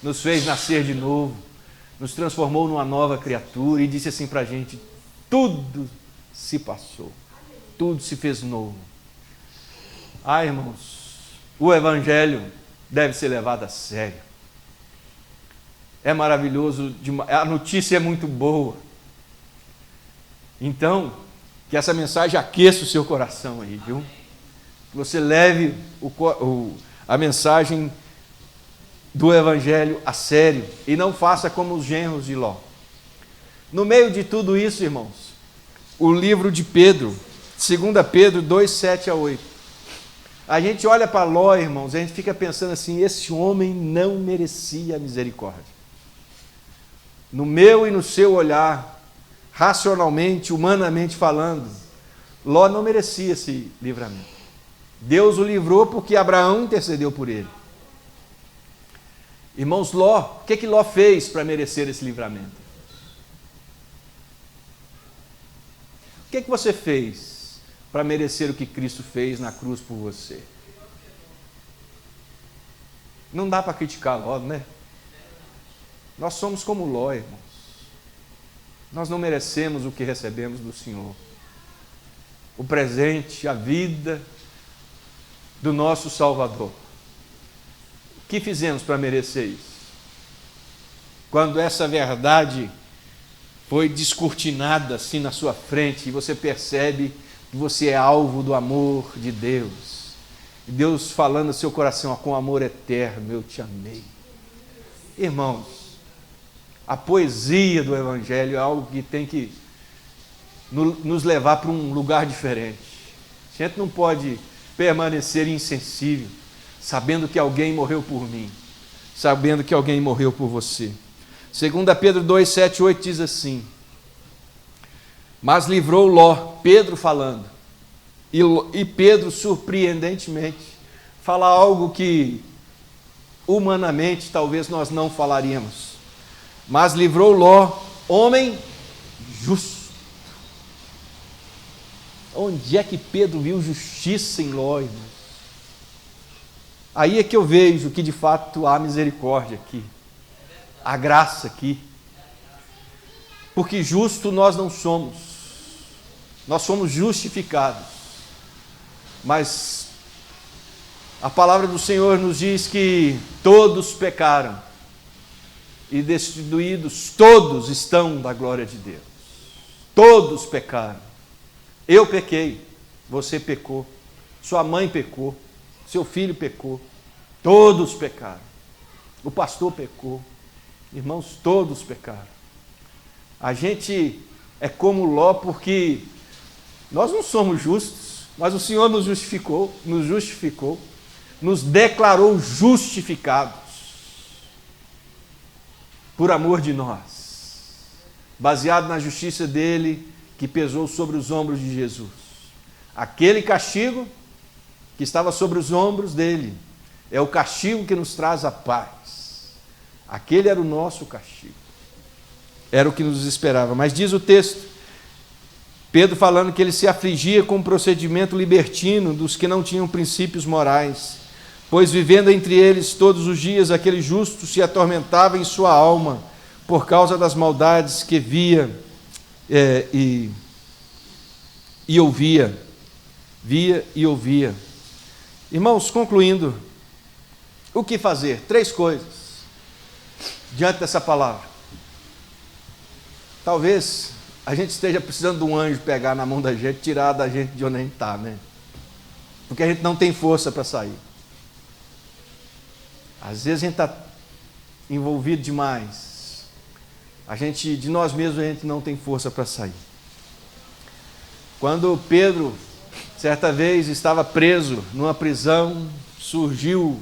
nos fez nascer de novo, nos transformou numa nova criatura e disse assim para a gente: tudo se passou, tudo se fez novo. Ah, irmãos, o Evangelho deve ser levado a sério. É maravilhoso, a notícia é muito boa. Então, que essa mensagem aqueça o seu coração aí, viu? Que você leve a mensagem do Evangelho a sério e não faça como os genros de Ló. No meio de tudo isso, irmãos, o livro de Pedro, 2 Pedro 2, 7 a 8. A gente olha para Ló, irmãos, a gente fica pensando assim: esse homem não merecia a misericórdia. No meu e no seu olhar, racionalmente, humanamente falando, Ló não merecia esse livramento. Deus o livrou porque Abraão intercedeu por ele. Irmãos, Ló, o que Ló fez para merecer esse livramento? O que você fez para merecer o que Cristo fez na cruz por você? Não dá para criticar Ló, né? Nós somos como Ló, irmãos. Nós não merecemos o que recebemos do Senhor. O presente, a vida do nosso Salvador. O que fizemos para merecer isso? Quando essa verdade foi descortinada assim na sua frente e você percebe que você é alvo do amor de Deus. E Deus falando no seu coração: com amor eterno eu te amei. Irmãos, a poesia do Evangelho é algo que tem que nos levar para um lugar diferente. A gente não pode permanecer insensível, sabendo que alguém morreu por mim, sabendo que alguém morreu por você. 2 Pedro 2, 7, 8 diz assim: mas livrou Ló, Pedro falando, e Pedro, surpreendentemente, fala algo que humanamente talvez nós não falaríamos. Mas livrou Ló, homem justo. Onde é que Pedro viu justiça em Ló, irmãos? Aí é que eu vejo que de fato há misericórdia aqui, há graça aqui. Porque justo nós não somos, nós somos justificados. Mas a palavra do Senhor nos diz que todos pecaram e destituídos, todos estão da glória de Deus. Todos pecaram. Eu pequei, você pecou, sua mãe pecou, seu filho pecou, todos pecaram. O pastor pecou, irmãos, todos pecaram. A gente é como Ló porque nós não somos justos, mas o Senhor nos justificou, nos declarou justificados por amor de nós, baseado na justiça dele que pesou sobre os ombros de Jesus. Aquele castigo que estava sobre os ombros dele é o castigo que nos traz a paz. Aquele era o nosso castigo, era o que nos esperava. Mas diz o texto, Pedro falando que ele se afligia com o procedimento libertino dos que não tinham princípios morais, pois vivendo entre eles todos os dias, aquele justo se atormentava em sua alma por causa das maldades que via e ouvia. Via e ouvia. Irmãos, concluindo, o que fazer? 3 coisas diante dessa palavra. Talvez a gente esteja precisando de um anjo pegar na mão da gente, tirar da gente de onde a gente está, né? Porque a gente não tem força para sair. Às vezes a gente está envolvido demais. De nós mesmos, a gente não tem força para sair. Quando Pedro, certa vez, estava preso numa prisão, surgiu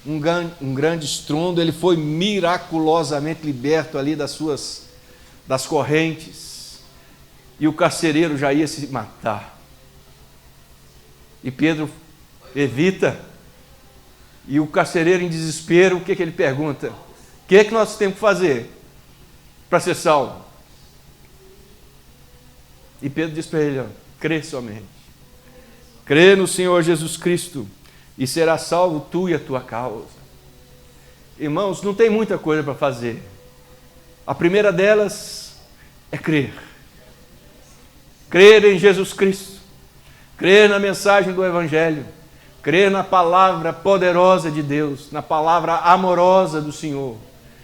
um grande estrondo, ele foi miraculosamente liberto ali das correntes, e o carcereiro já ia se matar. E Pedro evita, e o carcereiro em desespero, o que ele pergunta? O que nós temos que fazer para ser salvo? E Pedro diz para ele, crê somente. Crê no Senhor Jesus Cristo e será salvo tu e a tua causa. Irmãos, não tem muita coisa para fazer. A primeira delas é crer. Crer em Jesus Cristo. Crer na mensagem do Evangelho. Crer na palavra poderosa de Deus, na palavra amorosa do Senhor.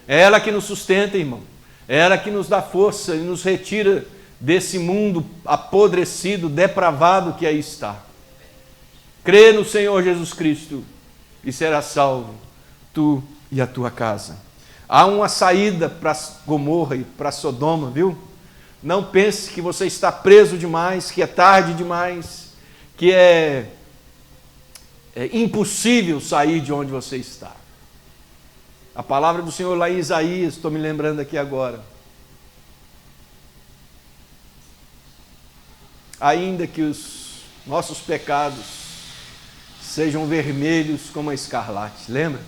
É ela que nos sustenta, irmão. É ela que nos dá força e nos retira desse mundo apodrecido, depravado que aí está. Crê no Senhor Jesus Cristo e será salvo, tu e a tua casa. Há uma saída para Gomorra e para Sodoma, viu? Não pense que você está preso demais, que é tarde demais, que é impossível sair de onde você está. A palavra do Senhor lá em Isaías, estou me lembrando aqui agora. Ainda que os nossos pecados sejam vermelhos como a escarlate, lembra?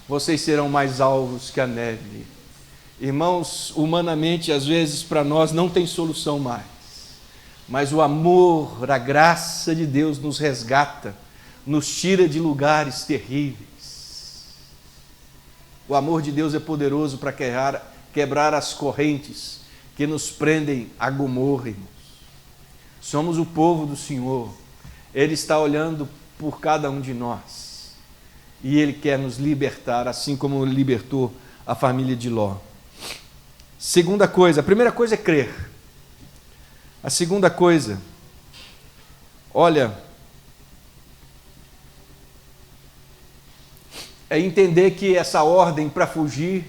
Vocês serão mais alvos que a neve. Irmãos, humanamente, às vezes, para nós não tem solução mais. Mas o amor, a graça de Deus nos resgata, nos tira de lugares terríveis. O amor de Deus é poderoso para quebrar as correntes que nos prendem a Gomorra, irmãos. Somos o povo do Senhor. Ele está olhando por cada um de nós. E Ele quer nos libertar, assim como libertou a família de Ló. Segunda coisa, a primeira coisa é crer. A segunda coisa, olha, é entender que essa ordem para fugir,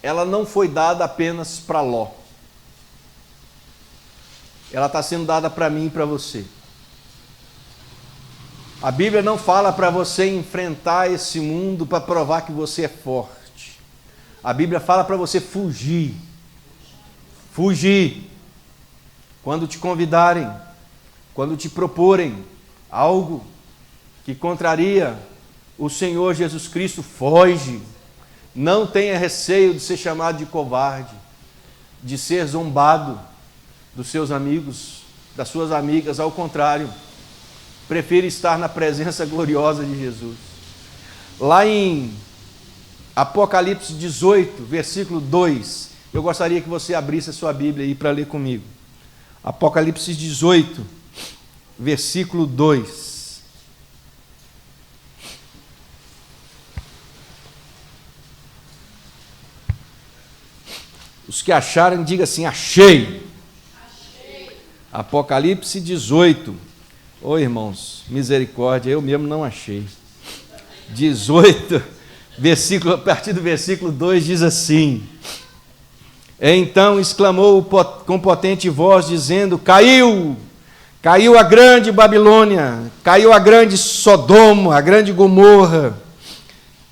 ela não foi dada apenas para Ló. Ela está sendo dada para mim e para você. A Bíblia não fala para você enfrentar esse mundo para provar que você é forte. A Bíblia fala para você fugir. Fugir. Quando te convidarem, quando te proporem algo que contraria o Senhor Jesus Cristo, foge. Não tenha receio de ser chamado de covarde, de ser zombado dos seus amigos, das suas amigas. Ao contrário, prefira estar na presença gloriosa de Jesus. Lá em Apocalipse 18, versículo 2, eu gostaria que você abrisse a sua Bíblia aí para ler comigo. Apocalipse 18, versículo 2. Os que acharem, diga assim, achei. Apocalipse 18. Ô irmãos, misericórdia, eu mesmo não achei. 18, versículo, a partir do versículo 2 diz assim: então exclamou com potente voz, dizendo: caiu a grande Babilônia, caiu a grande Sodoma, a grande Gomorra,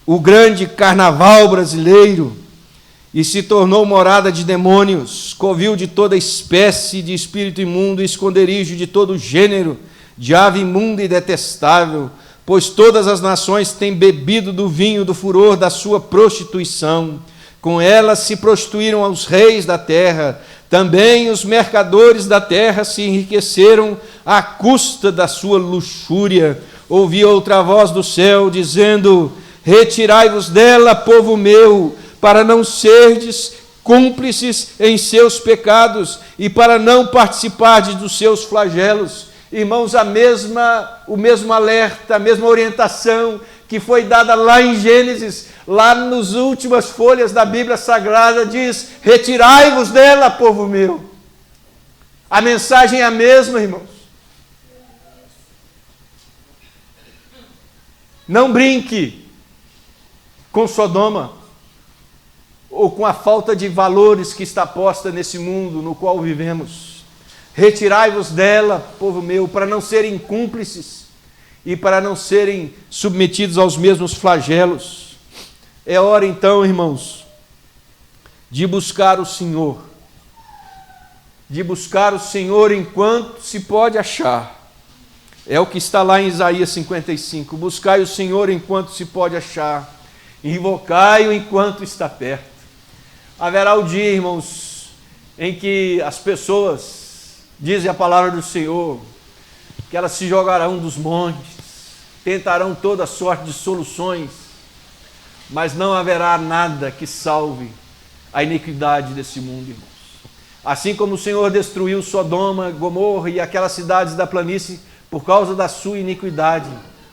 o grande carnaval brasileiro, e se tornou morada de demônios, covil de toda espécie de espírito imundo, esconderijo de todo gênero, de ave imunda e detestável, pois todas as nações têm bebido do vinho do furor da sua prostituição. Com ela se prostituíram os reis da terra, também os mercadores da terra se enriqueceram à custa da sua luxúria. Ouvi outra voz do céu, dizendo: retirai-vos dela, povo meu, para não serdes cúmplices em seus pecados e para não participardes dos seus flagelos. Irmãos, o mesmo alerta, a mesma orientação que foi dada lá em Gênesis, lá nas últimas folhas da Bíblia Sagrada, diz: retirai-vos dela, povo meu. A mensagem é a mesma, irmãos. Não brinque com Sodoma, ou com a falta de valores que está posta nesse mundo no qual vivemos. Retirai-vos dela, povo meu, para não serem cúmplices. e para não serem submetidos aos mesmos flagelos. É hora então, irmãos, de buscar o Senhor. De buscar o Senhor enquanto se pode achar. É o que está lá em Isaías 55. Buscai o Senhor enquanto se pode achar. Invocai-o enquanto está perto. Haverá o dia, irmãos, em que as pessoas, dizem a palavra do Senhor, que elas se jogarão dos montes, tentarão toda sorte de soluções, mas não haverá nada que salve a iniquidade desse mundo, irmãos. Assim como o Senhor destruiu Sodoma, Gomorra e aquelas cidades da planície por causa da sua iniquidade,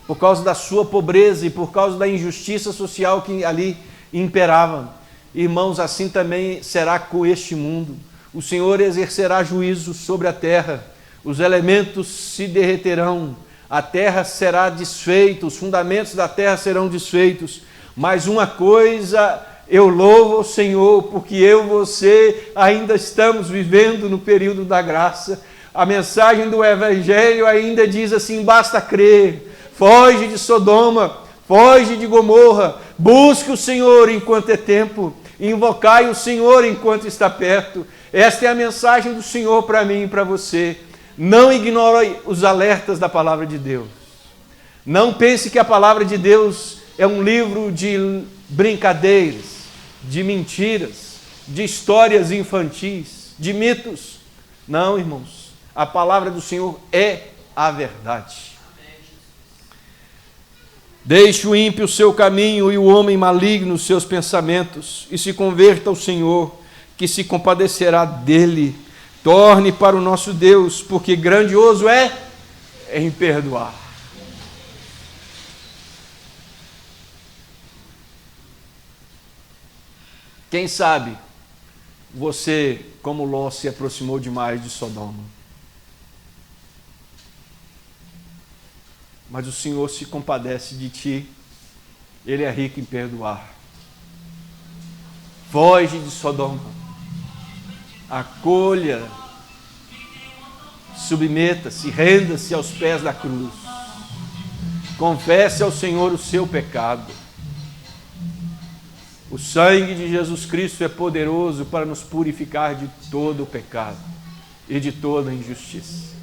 por causa da sua pobreza e por causa da injustiça social que ali imperava. Irmãos, assim também será com este mundo. O Senhor exercerá juízo sobre a terra, os elementos se derreterão, a terra será desfeita, os fundamentos da terra serão desfeitos. Mas uma coisa eu louvo ao Senhor, porque eu e você ainda estamos vivendo no período da graça. A mensagem do Evangelho ainda diz assim: basta crer, foge de Sodoma, foge de Gomorra, busque o Senhor enquanto é tempo, invocai o Senhor enquanto está perto. Esta é a mensagem do Senhor para mim e para você. Não ignore os alertas da palavra de Deus. Não pense que a palavra de Deus é um livro de brincadeiras, de mentiras, de histórias infantis, de mitos. Não, irmãos. A palavra do Senhor é a verdade. Deixe o ímpio o seu caminho e o homem maligno os seus pensamentos, e se converta ao Senhor, que se compadecerá dele. Torne para o nosso Deus, porque grandioso é em perdoar. Quem sabe você, como Ló, se aproximou demais de Sodoma. Mas o Senhor se compadece de ti, Ele é rico em perdoar. Foge de Sodoma, acolha, submeta-se, renda-se aos pés da cruz, confesse ao Senhor o seu pecado. O sangue de Jesus Cristo é poderoso para nos purificar de todo o pecado e de toda injustiça,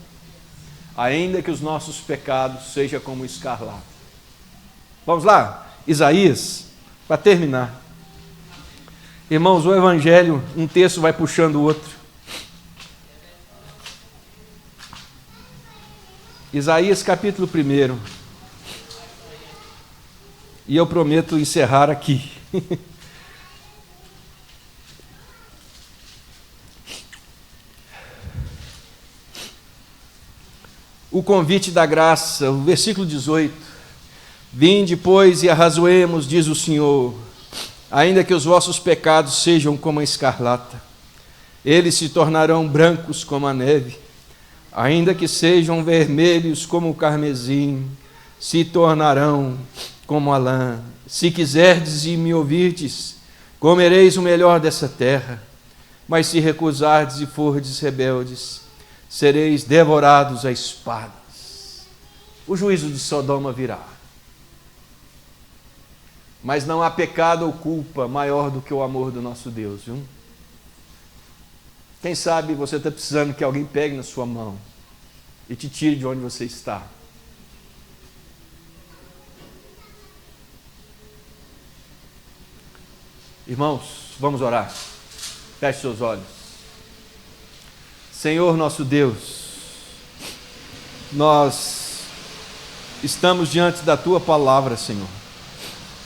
ainda que os nossos pecados sejam como escarlate. Vamos lá, Isaías, para terminar. Irmãos, o Evangelho, um texto vai puxando o outro. Isaías capítulo 1. E eu prometo encerrar aqui. O convite da graça, o versículo 18. Vinde, pois, e arrazoemos, diz o Senhor, ainda que os vossos pecados sejam como a escarlata, eles se tornarão brancos como a neve, ainda que sejam vermelhos como o carmesim, se tornarão como a lã. Se quiserdes e me ouvirdes, comereis o melhor dessa terra, mas se recusardes e fordes rebeldes, sereis devorados a espadas. O juízo de Sodoma virá. Mas não há pecado ou culpa maior do que o amor do nosso Deus, viu? Quem sabe você está precisando que alguém pegue na sua mão e te tire de onde você está. Irmãos, vamos orar. Feche seus olhos. Senhor nosso Deus, nós estamos diante da Tua palavra, Senhor,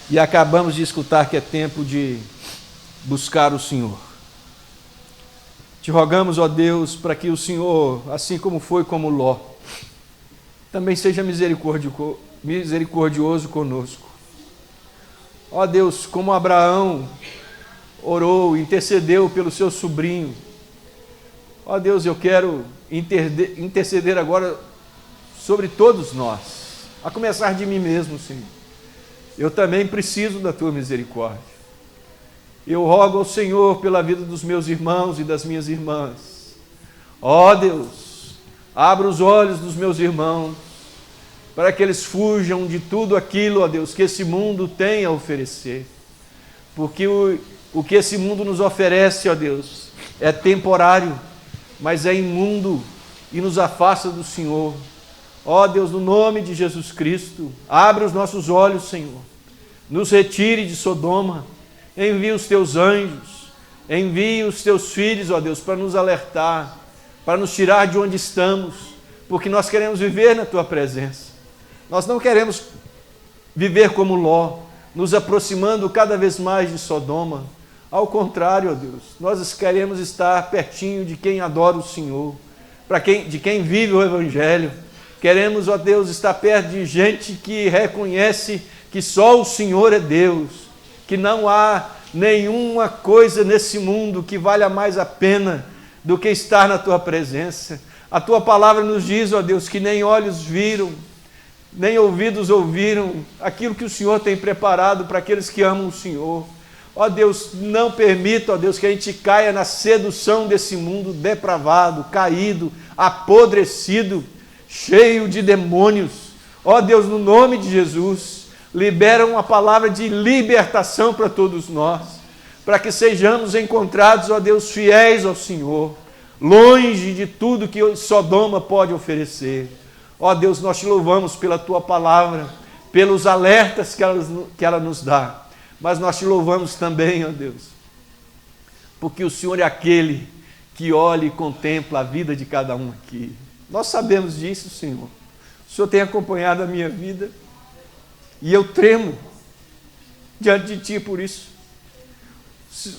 e acabamos de escutar que é tempo de buscar o Senhor. Te rogamos, ó Deus, para que o Senhor, assim como foi como Ló, também seja misericordioso conosco. Ó Deus, como Abraão orou, intercedeu pelo seu sobrinho. Ó Deus, eu quero interceder agora sobre todos nós, a começar de mim mesmo, Senhor. Eu também preciso da Tua misericórdia. Eu rogo ao Senhor pela vida dos meus irmãos e das minhas irmãs. Ó Deus, abra os olhos dos meus irmãos, para que eles fujam de tudo aquilo, ó Deus, que esse mundo tem a oferecer. Porque o que esse mundo nos oferece, ó Deus, é temporário, mas é imundo e nos afasta do Senhor. Ó Deus, no nome de Jesus Cristo, abre os nossos olhos, Senhor. Nos retire de Sodoma, envie os teus anjos, envie os teus filhos, ó Deus, para nos alertar, para nos tirar de onde estamos, porque nós queremos viver na tua presença. Nós não queremos viver como Ló, nos aproximando cada vez mais de Sodoma. Ao contrário, ó Deus, nós queremos estar pertinho de quem adora o Senhor, de quem vive o Evangelho. Queremos, ó Deus, estar perto de gente que reconhece que só o Senhor é Deus, que não há nenhuma coisa nesse mundo que valha mais a pena do que estar na tua presença. A tua palavra nos diz, ó Deus, que nem olhos viram, nem ouvidos ouviram aquilo que o Senhor tem preparado para aqueles que amam o Senhor. Ó Deus, não permita, ó Deus, que a gente caia na sedução desse mundo depravado, caído, apodrecido, cheio de demônios. Ó Deus, no nome de Jesus, libera uma palavra de libertação para todos nós, para que sejamos encontrados, ó Deus, fiéis ao Senhor, longe de tudo que Sodoma pode oferecer. Ó Deus, nós te louvamos pela tua palavra, pelos alertas que ela nos dá, mas nós te louvamos também, ó Deus, porque o Senhor é aquele que olha e contempla a vida de cada um aqui. Nós sabemos disso, Senhor. O Senhor tem acompanhado a minha vida e eu tremo diante de Ti por isso.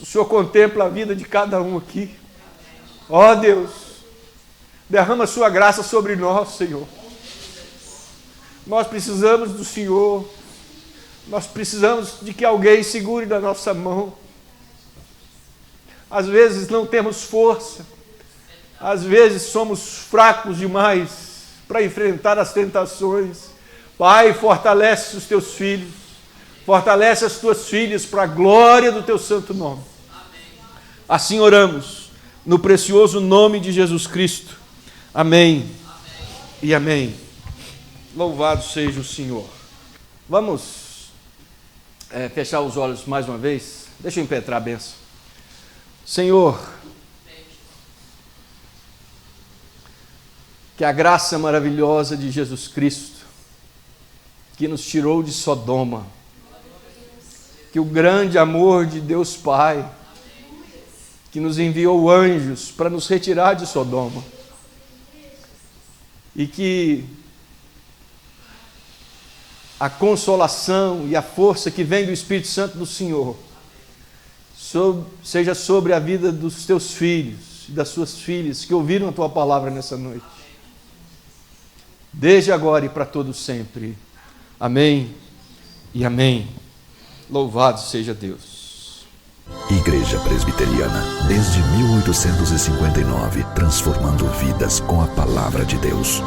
O Senhor contempla a vida de cada um aqui. Ó Deus, derrama a sua graça sobre nós, Senhor. Nós precisamos do Senhor. Nós precisamos de que alguém segure da nossa mão. Às vezes não temos força. Às vezes somos fracos demais para enfrentar as tentações. Pai, fortalece os teus filhos. Fortalece as tuas filhas para a glória do teu santo nome. Assim oramos, no precioso nome de Jesus Cristo. Amém. E amém. Louvado seja o Senhor. Vamos fechar os olhos mais uma vez. Deixa eu impetrar a bênção. Senhor, que a graça maravilhosa de Jesus Cristo, que nos tirou de Sodoma, que o grande amor de Deus Pai, que nos enviou anjos para nos retirar de Sodoma, e que a consolação e a força que vem do Espírito Santo do Senhor seja sobre a vida dos teus filhos e das suas filhas que ouviram a tua palavra nessa noite, desde agora e para todo sempre. Amém e amém. Louvado seja Deus. Igreja Presbiteriana, desde 1859, transformando vidas com a palavra de Deus.